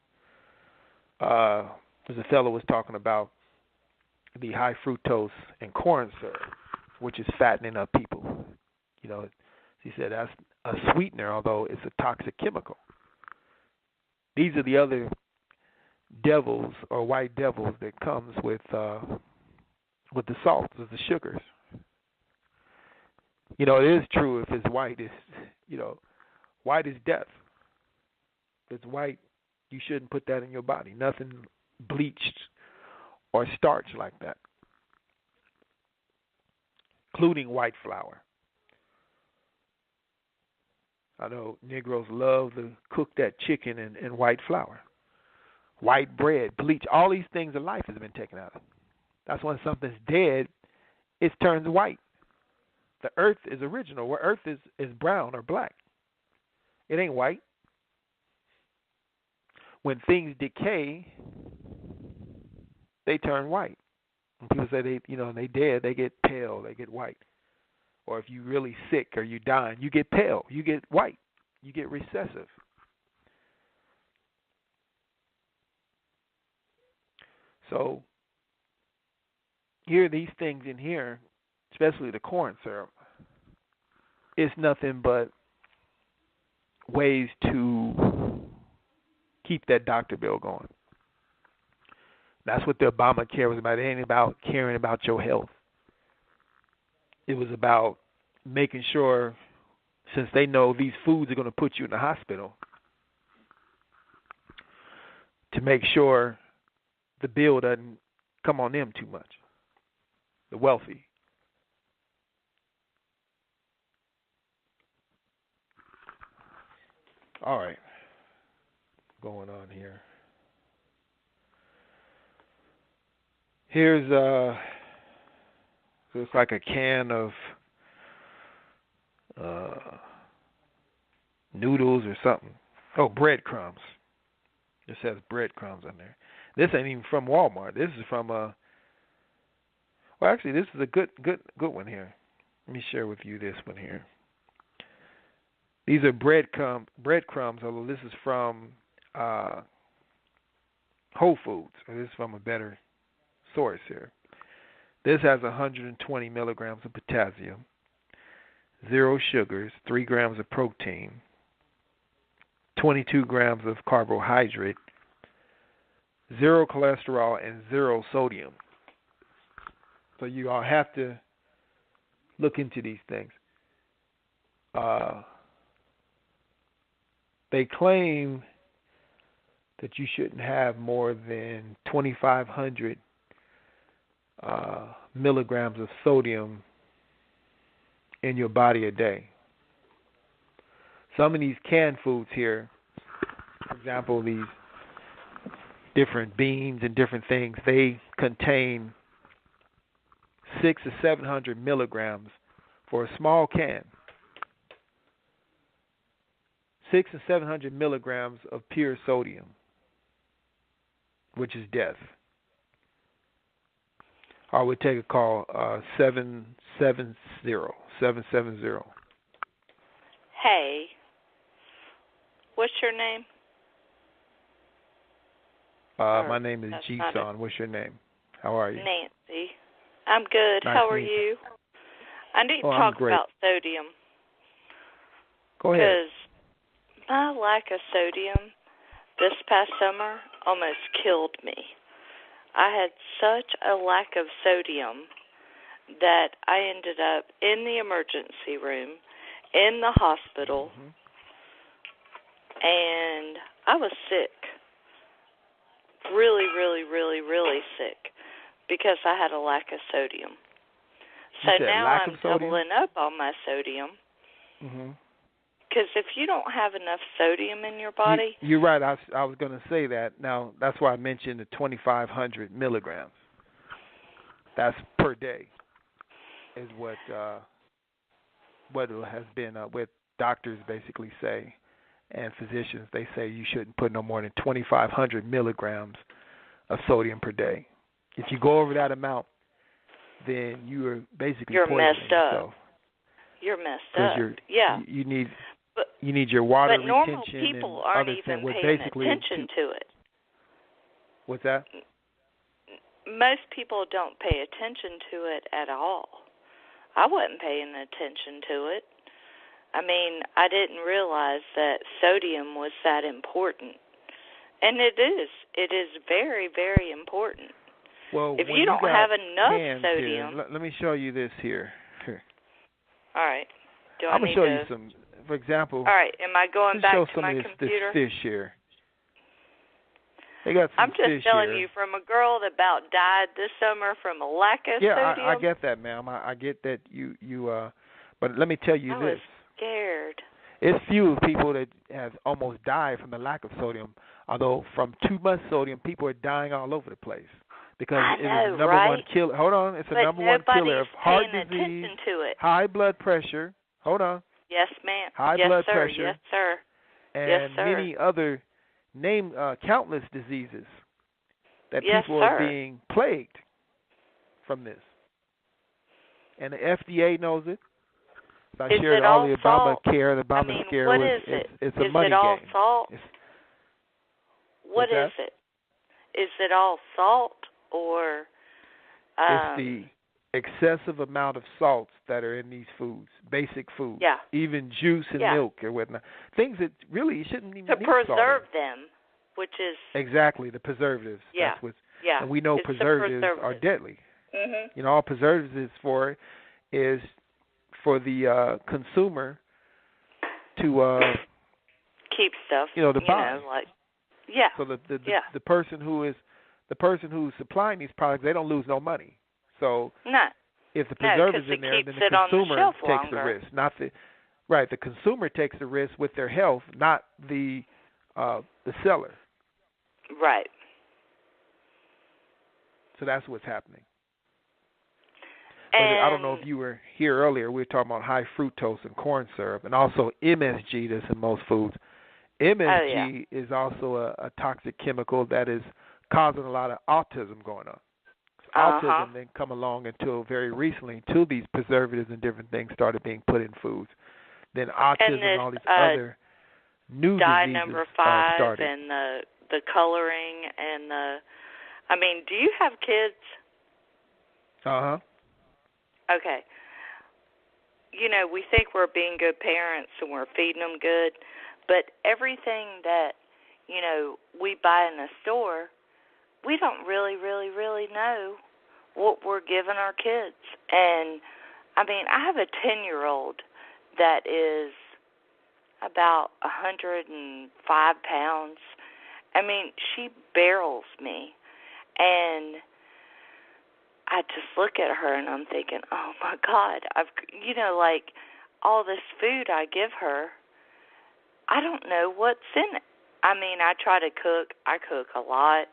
As a fellow was talking about the high fructose and corn syrup, which is fattening up people. You know, he said that's a sweetener, although it's a toxic chemical. These are the other devils or white devils that comes with the salts, with the sugars. You know, it is true if it's white, white is death. If it's white, you shouldn't put that in your body. Nothing bleached or starch like that, including white flour. I know Negroes love to cook that chicken in white flour. White bread, bleach, all these things of life has been taken out of it. That's when something's dead, it turns white. The earth is original, where earth is brown or black. It ain't white. When things decay, they turn white. When people say they dead, they get pale, they get white. Or if you're really sick or you're dying, you get pale, you get white, you get recessive. So here are these things in here, especially the corn syrup. It's nothing but ways to keep that doctor bill going. That's what the Obamacare was about. It ain't about caring about your health. It was about making sure, since they know these foods are going to put you in the hospital, to make sure the bill doesn't come on them too much, the wealthy. All right, going on here. Here's So it's like a can of noodles or something. Oh, breadcrumbs. It says breadcrumbs on there. This ain't even from Walmart. This is from well, actually, this is a good one here. Let me share with you this one here. These are breadcrumbs, although this is from Whole Foods. So this is from a better source here. This has 120 milligrams of potassium, 0 sugars, 3 grams of protein, 22 grams of carbohydrate, 0 cholesterol, and 0 sodium. So you all have to look into these things. They claim that you shouldn't have more than 2,500 milligrams of sodium in your body a day. Some of these canned foods here, for example, these different beans and different things, they contain 600 to 700 milligrams for a small can. 600 to 700 milligrams of pure sodium, which is death. I would take a call, 770. Hey, what's your name? My name is G-Son. What's your name? How are you? Nancy. I'm good. Nice How are to meet you? I need to I'm talk great. about sodium. Go ahead. Because my lack of sodium this past summer almost killed me. I had such a lack of sodium that I ended up in the emergency room, in the hospital, and I was sick. Really, really, really, really sick because I had a lack of sodium. So now I'm doubling up on my sodium. Because if you don't have enough sodium in your body... You're right. I was going to say that. Now, that's why I mentioned the 2,500 milligrams. That's per day is what has been, what doctors basically say, and physicians. They say you shouldn't put no more than 2,500 milligrams of sodium per day. If you go over that amount, then you are basically poisoning yourself. You're messed up. You need your water retention. But normal people aren't even paying attention to it. What's that? Most people don't pay attention to it at all. I wasn't paying attention to it. I mean, I didn't realize that sodium was that important. And it is. It is very, very important. Well, if you don't have enough sodium... Here, let me show you this here. All right. I'm going to show you some, for example... All right. Am I going back to my computer? This fish here. They got some I'm just telling here. you, from a girl that about died this summer from a lack of sodium. Yeah, I get that, ma'am. I get that you but let me tell you I this. was scared. It's few people that have almost died from the lack of sodium, although from too much sodium, people are dying all over the place. Because it is the number one killer. Hold on, it's the number one killer of heart disease, high blood pressure. Hold on. Yes, ma'am. High blood pressure. Yes, sir. And many other countless diseases that people are being plagued from this. And the FDA knows it. So I shared all the Obamacare. The Obamacare it's a money game. Is it all salt? What is it? Is it all salt or? It's the excessive amount of salts that are in these foods, basic foods. Yeah. Even juice and milk or whatnot. Things that really you shouldn't even to need preserve salt them, which is exactly the preservatives. Yeah. That's what's, yeah. And we know preservatives are deadly. Mm-hmm. You know, all preservatives is for the consumer to keep stuff. The body. So the person who's supplying these products, they don't lose no money. So if the preservatives in there, then the consumer takes the risk. Not the consumer takes the risk with their health, not the seller. Right. So that's what's happening. I don't know if you were here earlier. We were talking about high fructose and corn syrup, and also MSG that's in most foods. MSG is also a toxic chemical that is causing a lot of autism going on. Autism didn't come along until very recently, until these preservatives and different things started being put in foods. Then autism and all these other new dye diseases number 5 started. And the coloring and I mean, do you have kids? Uh-huh. Okay. You know, we think we're being good parents and we're feeding them good, but everything that, you know, we buy in the store, we don't really know what we're giving our kids. And, I mean, I have a 10-year-old that is about 105 pounds. I mean, she barrels me. And I just look at her and I'm thinking, oh, my God, like all this food I give her, I don't know what's in it. I mean, I try to cook. I cook a lot.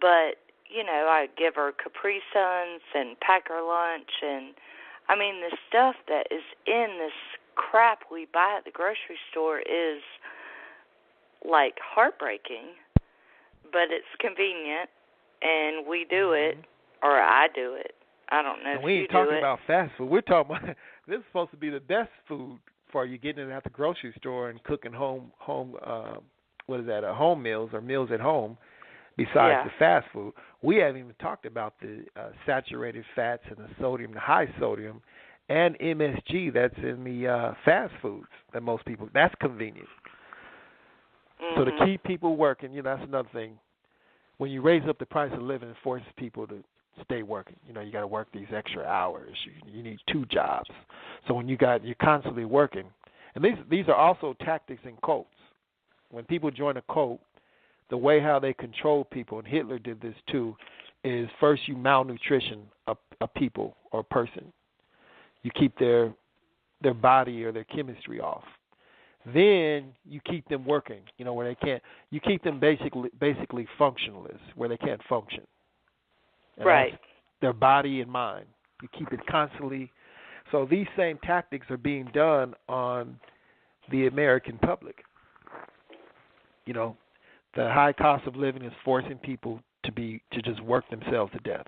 But, you know, I give her Capri Suns and pack her lunch. And, I mean, the stuff that is in this crap we buy at the grocery store is, like, heartbreaking. But it's convenient, and we do it, or I do it. I don't know if you do it. We ain't talking about fast food. We're talking about this is supposed to be the best food for you, getting it at the grocery store and cooking home meals or meals at home. Besides the fast food, we haven't even talked about the saturated fats and the sodium, the high sodium, and MSG that's in the fast foods that most people. That's convenient. So to keep people working, that's another thing. When you raise up the price of living, it forces people to stay working. You got to work these extra hours. You need 2 jobs. So when you're constantly working, and these are also tactics in cults. When people join a cult, the way how they control people, and Hitler did this too, is first you malnutrition a people or a person. You keep their body or their chemistry off. Then you keep them working, where they can't. You keep them basically functionless, where they can't function. And right. Their body and mind. You keep it constantly. So these same tactics are being done on the American public. The high cost of living is forcing people to just work themselves to death.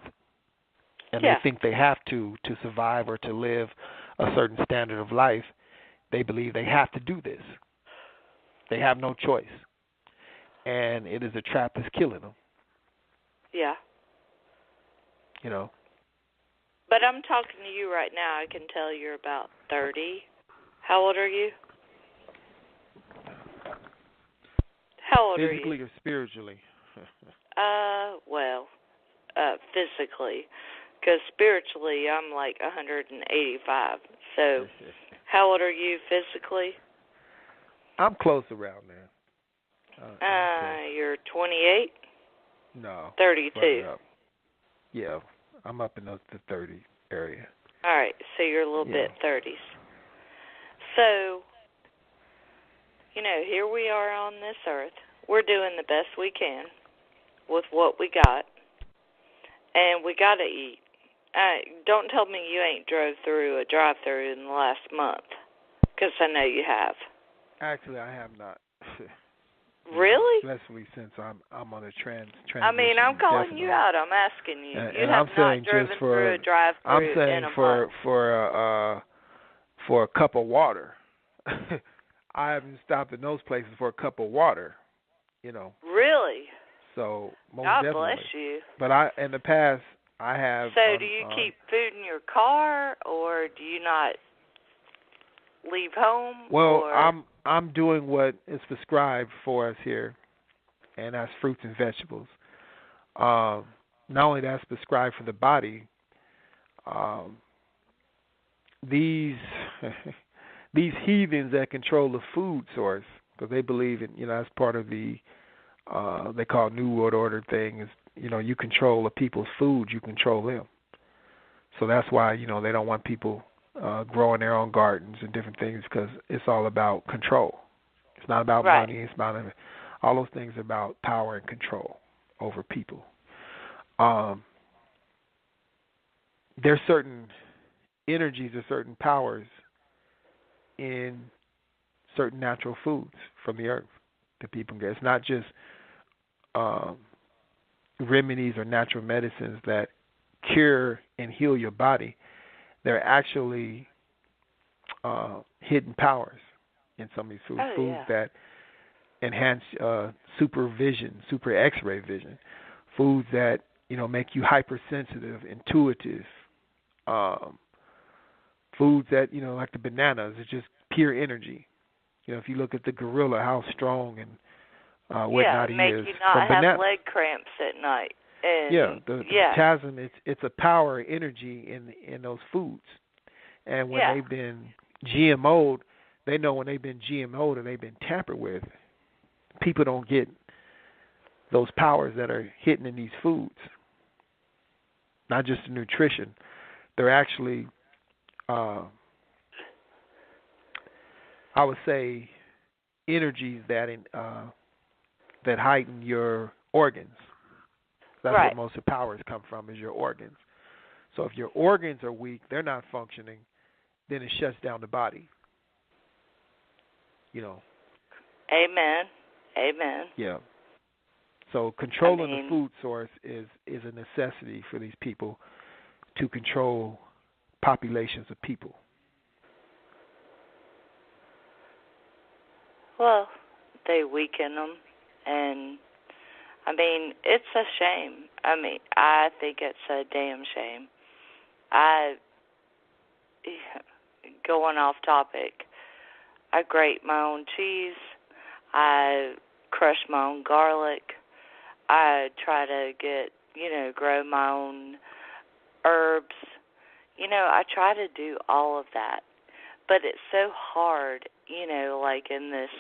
And they think they have to survive or to live a certain standard of life. They believe they have to do this. They have no choice. And it is a trap that's killing them. Yeah. But I'm talking to you right now. I can tell you're about 30. How old are you? How old are you? Physically or spiritually? Physically. Because spiritually, I'm like 185. So, how old are you physically? I'm close around there. You're 28? No. 32? Yeah, I'm up in the 30 area. All right, so you're a little bit 30s. So, here we are on this earth. We're doing the best we can with what we got, and we got to eat. Don't tell me you ain't drove through a drive-thru in the last month, because I know you have. Actually, I have not. Really? Especially since I'm on a transition. I mean, I'm calling definitely. you out. I'm asking you. You have not driven through a drive-thru in a month. For a cup of water. I haven't stopped in those places for a cup of water. Really? So most God definitely. bless you. But in the past I have. So do you keep food in your car, or do you not leave home? Well, or? I'm doing what is prescribed for us here, and that's fruits and vegetables. Not only that's prescribed for the body. These heathens that control the food source, because they believe in, that's part of the they call New World Order thing is, you control a people's food, you control them. So that's why, they don't want people growing their own gardens and different things, because it's all about control. It's not about money. It's about all those things are about power and control over people. there's certain energies or certain powers in certain natural foods from the earth that people get. It's not just remedies or natural medicines that cure and heal your body. They're actually hidden powers in some of these foods. Foods that enhance supervision, super X-ray vision. Foods that make you hypersensitive, intuitive. Foods that like the bananas, it's just pure energy. If you look at the gorilla, how strong and whatnot he is. Yeah, make you not have leg cramps at night. And, the potassium, it's a power energy in those foods. And when they've been GMO'd, they know when they've been GMO'd and they've been tampered with, people don't get those powers that are hidden in these foods. Not just the nutrition. They're actually, I would say, energies that that heighten your organs. That's where most of the powers come from, is your organs. So if your organs are weak, they're not functioning, then it shuts down the body. Amen. Amen. Yeah. So controlling the food source is a necessity for these people to control populations of people. Well, they weaken them, and it's a shame. I think it's a damn shame. Going off topic, I grate my own cheese. I crush my own garlic. I try to grow my own herbs. I try to do all of that. But it's so hard, like in this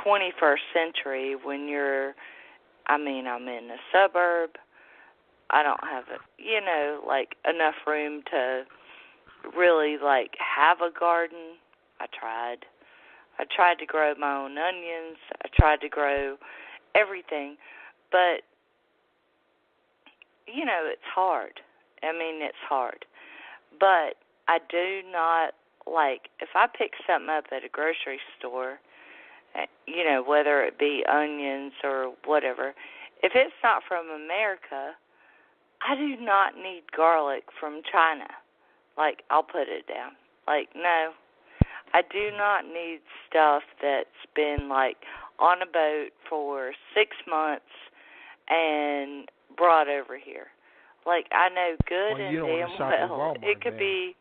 21st century when I'm in a suburb. I don't have, enough room to really, have a garden. I tried to grow my own onions. I tried to grow everything. But, it's hard. It's hard. But I do not if I pick something up at a grocery store, whether it be onions or whatever, if it's not from America, I do not need garlic from China. I'll put it down. No. I do not need stuff that's been, on a boat for 6 months and brought over here. I know good and damn well it could be.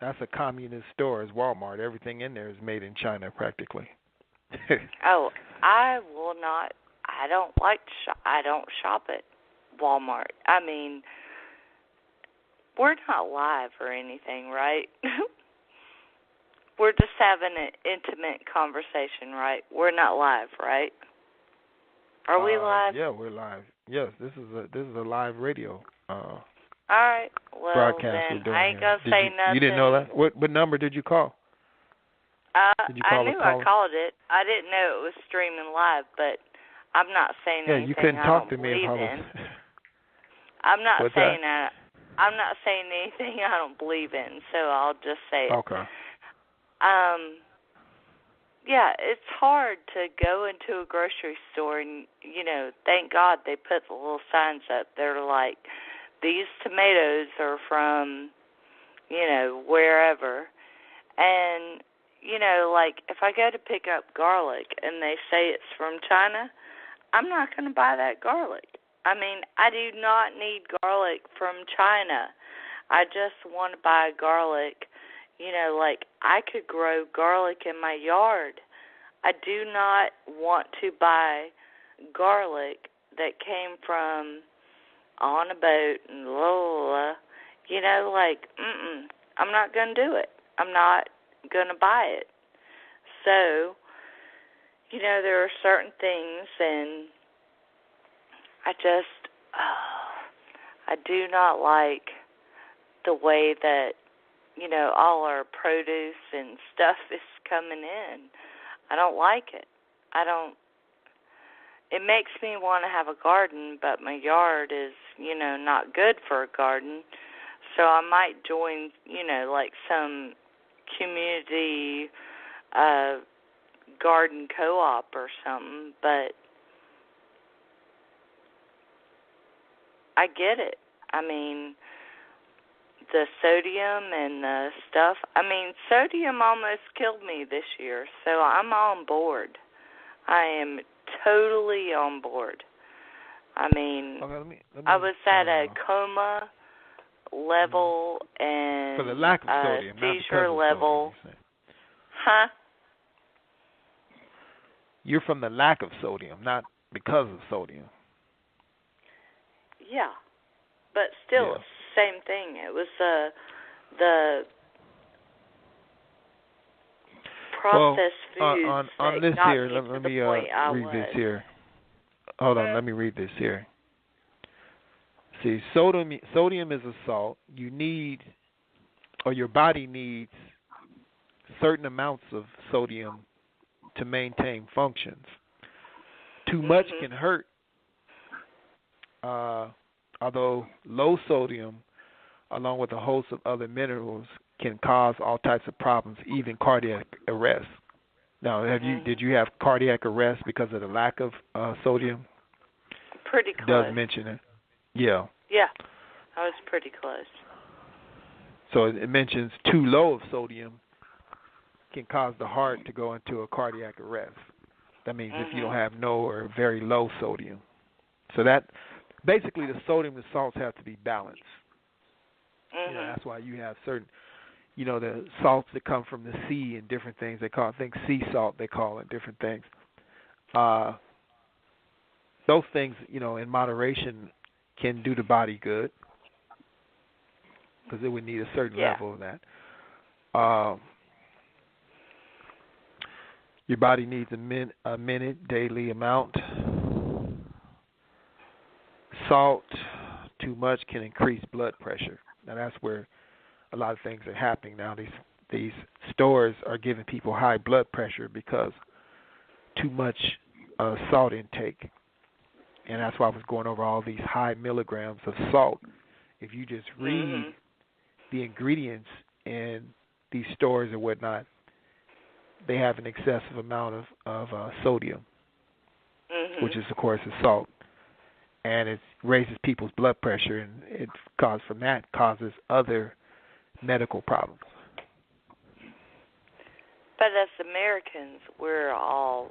That's a communist store, is Walmart. Everything in there is made in China, practically. Oh, I will not. I don't I don't shop at Walmart. We're not live or anything, right? We're just having an intimate conversation, right? We're not live, right? Are we live? Yeah, we're live. Yes, this is a live radio. All right. Well, broadcast then we're doing I ain't here. gonna say nothing. You didn't know that? What number did you call? Did you call I knew I called it. I didn't know it was streaming live, but I'm not saying anything. Yeah, you couldn't talk to me if I was. I'm not What's saying that? I'm not saying anything I don't believe in, so I'll just say it. Okay. Yeah, it's hard to go into a grocery store and, thank God they put the little signs up. They're like, these tomatoes are from, wherever. And, if I go to pick up garlic and they say it's from China, I'm not going to buy that garlic. I do not need garlic from China. I just want to buy garlic. I could grow garlic in my yard. I do not want to buy garlic that came from on a boat and I'm not going to do it. I'm not going to buy it. So, there are certain things, and I do not like the way that all our produce and stuff is coming in. I don't like it. it makes me want to have a garden, but my yard is, not good for a garden. So I might join, like some community garden co-op or something, but I get it. I mean, the sodium and the stuff. I mean, sodium almost killed me this year, so I'm on board. I am totally on board. I mean, okay, let me I was at a coma level and for the lack of sodium, seizure not level. Sodium, Huh? You're from the lack of sodium, not because of sodium. Yeah, but still, it's the same thing. It was the processed foods on that this got here. me Let to me the point I read was. this here. Hold on, let me read this here. See, sodium is a salt. You need, or your body needs, certain amounts of sodium to maintain functions. Too much can hurt. Although low sodium, along with a host of other minerals, can cause all types of problems, even cardiac arrest. Now, did you have cardiac arrest because of the lack of sodium? Pretty close. It does mention it. Yeah. Yeah, I was pretty close. So it mentions too low of sodium can cause the heart to go into a cardiac arrest. That means if you don't have no or very low sodium. So that basically the sodium and salts have to be balanced. That's why you have certain, the salts that come from the sea and different things. They call it, I think, sea salt. They call it different things. Those things, in moderation, can do the body good because it would need a certain level of that. Your body needs a minute daily amount. Salt, too much can increase blood pressure. Now that's where a lot of things are happening now. These stores are giving people high blood pressure because too much salt intake. And that's why I was going over all these high milligrams of salt. If you just read the ingredients in these stores or whatnot, they have an excessive amount of sodium, which is, of course, a salt. And it raises people's blood pressure, and it causes other medical problems. But as Americans, we're all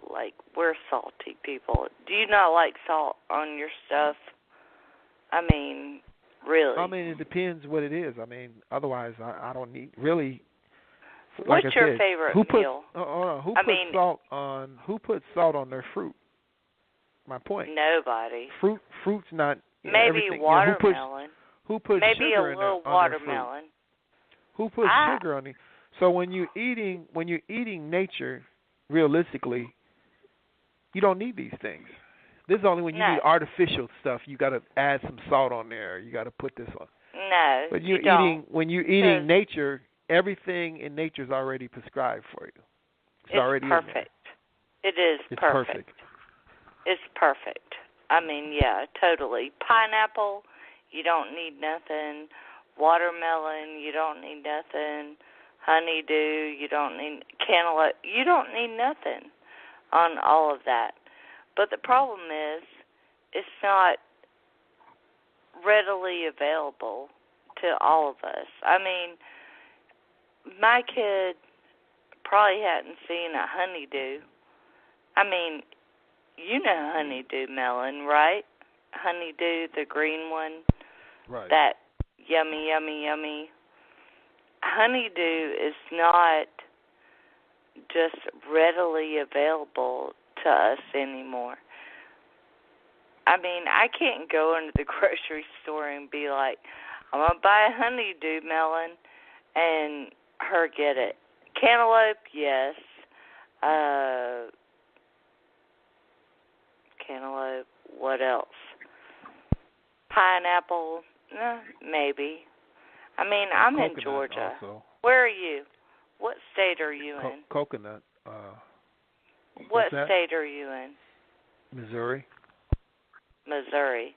we're salty people. Do you not like salt on your stuff? I mean, really? I mean, it depends what it is. I mean, otherwise, I don't need really. What's like your favorite meal? Who puts salt on their fruit? My point. Nobody. Fruit's not. Maybe everything. watermelon. Who puts maybe sugar a little on watermelon. Who puts sugar on it? So when you're eating nature, realistically, you don't need these things. This is only when you need artificial stuff. You got to add some salt on there. You got to put this on. No, but when you're eating nature, everything in nature is already prescribed for you. It's already perfect. In there. It's perfect. It's perfect. I mean, yeah, totally. Pineapple, you don't need nothing. Watermelon, you don't need nothing. Honeydew, you don't need cantaloupe. You don't need nothing on all of that. But the problem is, it's not readily available to all of us. I mean, my kid probably hadn't seen a honeydew. I mean, you know honeydew melon, right? Honeydew, the green one. Right. That yummy, yummy, yummy. Honeydew is not just readily available to us anymore. I mean, I can't go into the grocery store and be like, I'm going to buy a honeydew melon and her get it. Cantaloupe, yes. Cantaloupe, what else? Pineapple, maybe. I mean, I'm in Georgia. Also. Where are you? What state are you in? Coconut. What state are you in? Missouri. Missouri.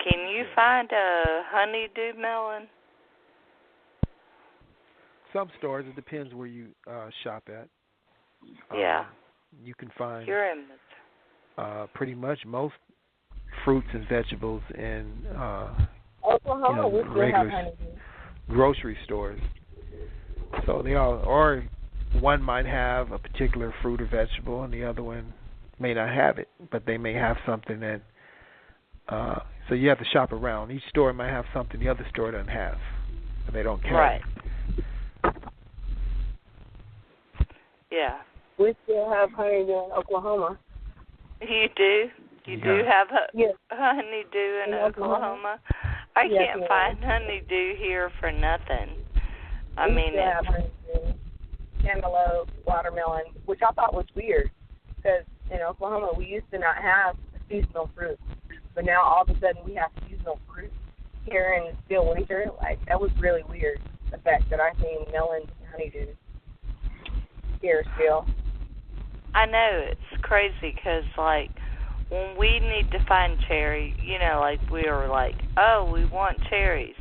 Can you find a honeydew melon? Some stores. It depends where you shop at. Yeah. You can find You're in pretty much most fruits and vegetables in Oklahoma, we still have regular honeydew. grocery stores. So they all, or one might have a particular fruit or vegetable, and the other one may not have it, but they may have something that. So you have to shop around. Each store might have something the other store doesn't have, and they don't carry. Right. Yeah. We still have honeydew in Oklahoma. You do? You do have honeydew in Oklahoma? I can't find honeydew here for nothing. We still have honeydew, cantaloupe, watermelon, which I thought was weird because in Oklahoma we used to not have seasonal fruit, but now all of a sudden we have seasonal fruit here in still winter. Like, that was really weird, the fact that I seen melon and honeydew here still. I know, it's crazy because, like, when we need to find cherry, you know, like, we were like, oh, we want cherries,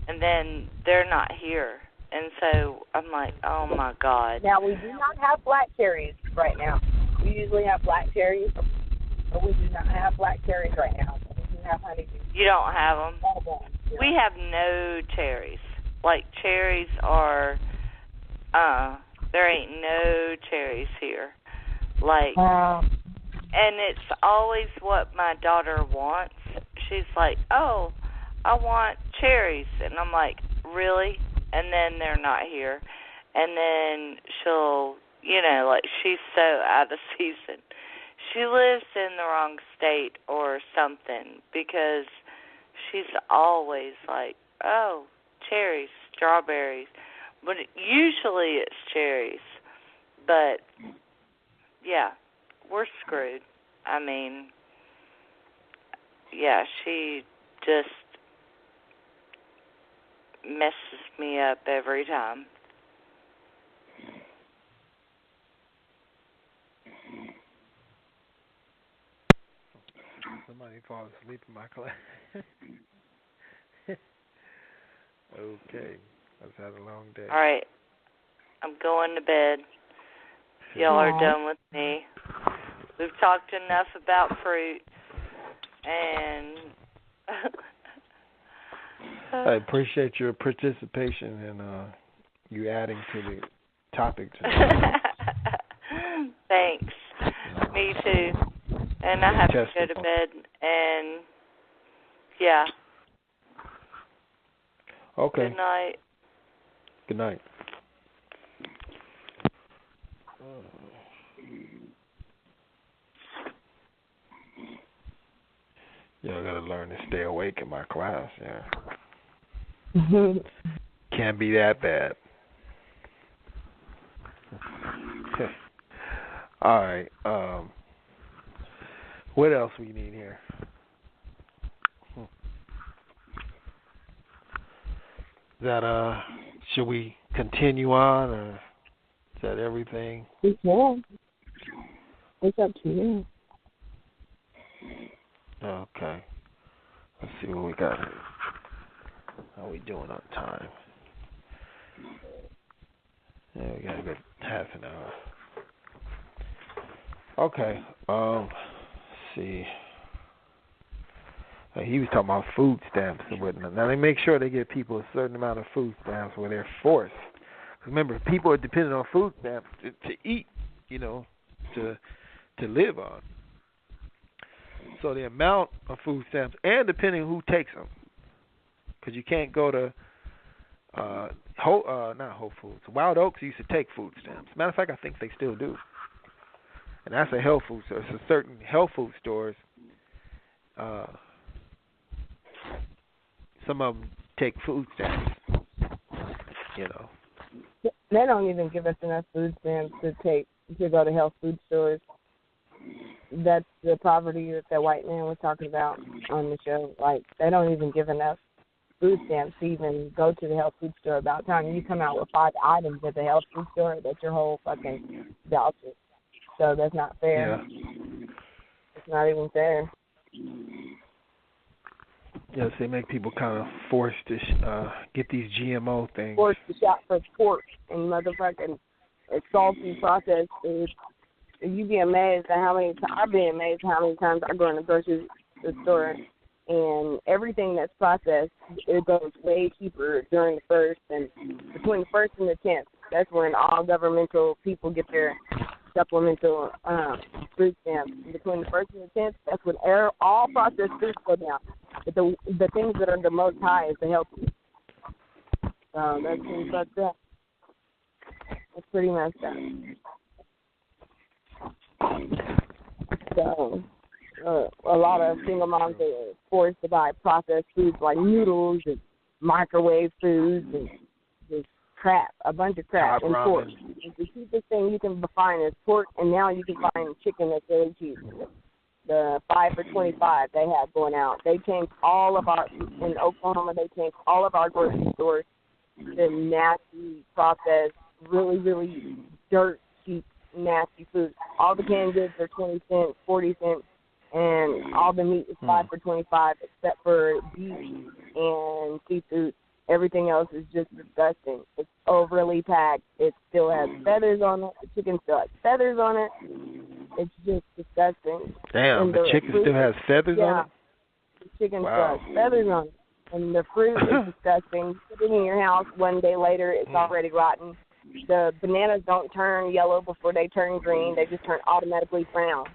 and then they're not here. And so I'm like, oh, my God. Now, we do not have black cherries right now. We usually have black cherries, but we do not have black cherries right now. We do have honeydew. You don't have them? Yeah. We have no cherries. Like, cherries are, there ain't no cherries here. Like, and it's always what my daughter wants. She's like, oh, I want cherries. And I'm like, really? And then they're not here. And then she'll, you know, like, she's so out of season. She lives in the wrong state or something because she's always like, oh, cherries, strawberries. But usually it's cherries. But, yeah, we're screwed. I mean, yeah, she just messes me up every time. Somebody falls asleep in my class. Okay. I've had a long day. All right. I'm going to bed. Y'all are done with me. We've talked enough about fruit, and I appreciate your participation and you adding to the topic tonight. Thanks. Me too. And I have to go to bed, and yeah. Okay. Good night. Good night. Yeah, I gotta learn to stay awake in my class. Yeah. Can't be that bad. All right. What else we need here? That should we continue on, or is that everything? We can. It's up to you. Okay. Let's see what we got here. How are we doing on time? Yeah, we got a good half an hour. Okay. Let's see. He was talking about food stamps and whatnot. Now, they make sure they give people a certain amount of food stamps where they're forced. Remember, people are dependent on food stamps to eat, you know, to live on. So the amount of food stamps, and depending on who takes them, because you can't go to not Whole Foods. Wild Oaks used to take food stamps. Matter of fact, I think they still do. And that's a health food store. So certain health food stores, some of them take food stamps, you know. They don't even give us enough food stamps to go to health food stores. That's the poverty that white man was talking about on the show. Like, they don't even give enough food stamps to even go to the health food store. About time you come out with 5 items at the health food store, that's your whole fucking voucher. So that's not fair. Yeah. It's not even fair. Yes, they make people kind of forced to get these GMO things. Forced to shop for pork and motherfucking it's salty processed food. You'd be amazed at how many I've been amazed at how many times I go in the grocery store and everything that's processed, it goes way cheaper during the first and between the first and the 10th. That's when all governmental people get their supplemental food stamps. Between the first and the 10th, that's when all processed foods go down. But the things that are the most high is the healthy. So that's pretty fucked up. It's pretty messed up. So a lot of single moms are forced to buy processed foods like noodles and microwave foods and just crap, a bunch of crap, and pork. The cheapest thing you can find is pork, and now you can find chicken that's really cheap. The 5 for $25 they have going out. They changed all of our, in Oklahoma, they changed all of our grocery stores to nasty, processed, really, really dirt cheap, nasty food. All the canned goods are 20 cents, 40 cents, and all the meat is 5 for $25 except for beef and seafood. Everything else is just disgusting. It's overly packed. It still has feathers on it. The chicken still has feathers on it. It's just disgusting. Damn, and the chicken still has feathers on it? The chicken still has feathers on it. And the fruit is disgusting. You put it in your house, one day later, it's already rotten. The bananas don't turn yellow before they turn green. They just turn automatically brown.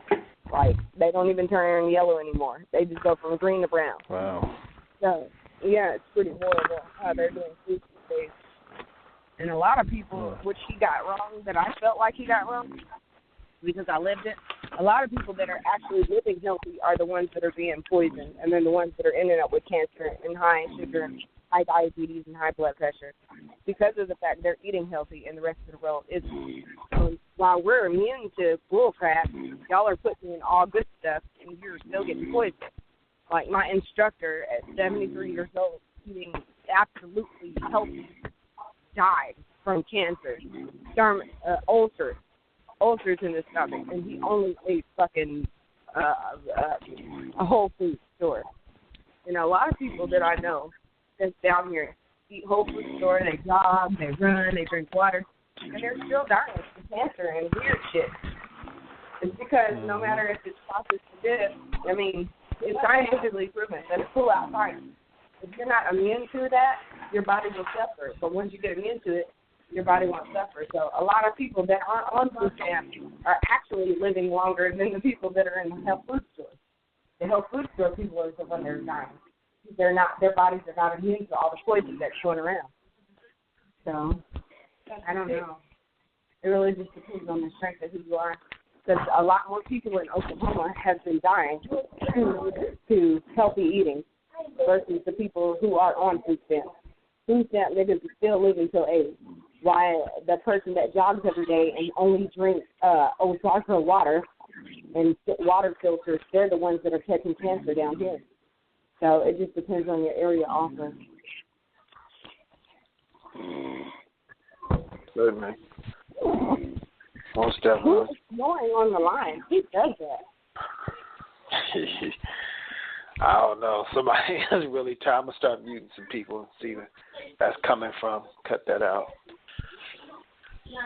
Like, they don't even turn yellow anymore. They just go from green to brown. Wow. So, yeah, it's pretty horrible how they're doing food these days. And a lot of people, what he got wrong, that I felt like he got wrong, because I lived it, a lot of people that are actually living healthy are the ones that are being poisoned, and then the ones that are ending up with cancer and high sugar, high diabetes, and high blood pressure, because of the fact they're eating healthy and the rest of the world isn't. While we're immune to bull crap, y'all are putting in all good stuff, and you're still getting poisoned. Like my instructor at 73 years old, eating absolutely healthy, died from cancer, ulcers in his stomach, and he only ate fucking a Whole Foods store. And a lot of people that I know that's down here eat Whole Foods store, they jog, they run, they drink water, and they're still dying from cancer and weird shit. It's because no matter if it's processed or this, I mean, it's scientifically proven that it's pull out fire. If you're not immune to that, your body will suffer. But once you get immune to it, your body won't suffer. So a lot of people that aren't on food stamps are actually living longer than the people that are in the health food stores. The health food store people are the ones that are dying. They're not. Their bodies are not immune to all the poison that's going around. So I don't know. It really just depends on the strength of who you are. Because a lot more people in Oklahoma have been dying to healthy eating versus the people who are on food stamps. Food stamp niggas are still living till 80. While the person that jogs every day and only drinks darker water and water filters, they're the ones that are catching cancer down here. So it just depends on your area also. Good, man. Most definitely. Who's snoring on the line? Who does that? I don't know. Somebody is really tired. I'm going to start muting some people and see where that's coming from. Cut that out.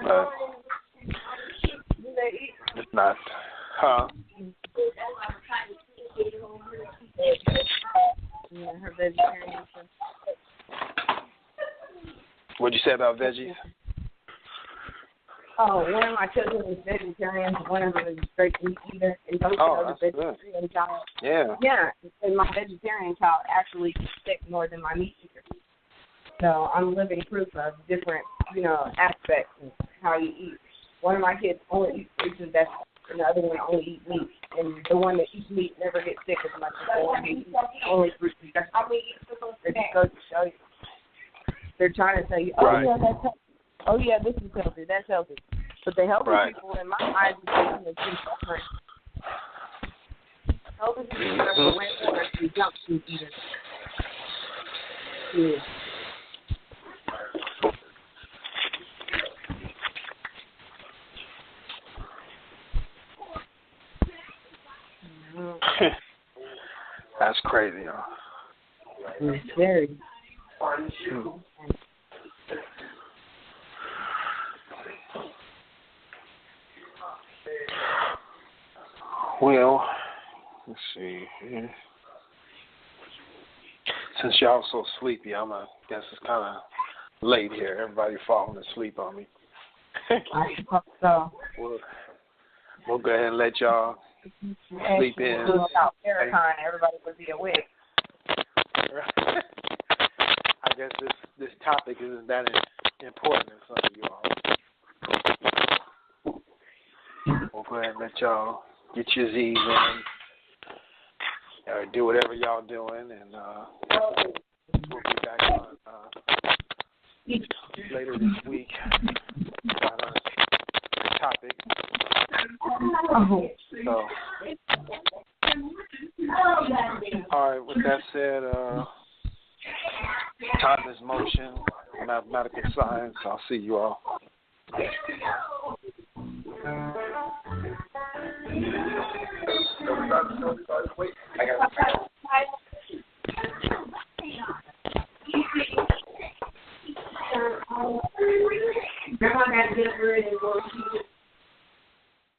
But it's not. Huh? Yeah, her vegetarian. What'd you say about veggies? Oh, one of my children is vegetarian. One of them is a straight meat eater. And both of the vegetarian child. Yeah. Yeah, and my vegetarian child actually eats sick more than my meat eater. So I'm living proof of different, aspects of how you eat. One of my kids only eats fruits and vegetables, and the other one only eats meat. And the one that eats meat never gets sick as much as the one that eats only fruits and vegetables. It just goes to show you. They're trying to tell you, this is healthy, that's healthy. But the healthy people, in my eyes, is different. Healthy people are way more than junk food eaters. Yeah. crazy, y'all. It's very. Well, let's see. Since y'all so sleepy, guess it's kind of late here. Everybody falling asleep on me. I suppose so. We'll go ahead and let y'all sleep in. Without Farrakhan, everybody would be awake. I guess this topic isn't that important in some of you all. We'll go ahead and let y'all get your Z's in, or do whatever y'all doing, and we'll be back on later this week on a topic. So, all right. With that said, time is motion, mathematical science. I'll see you all.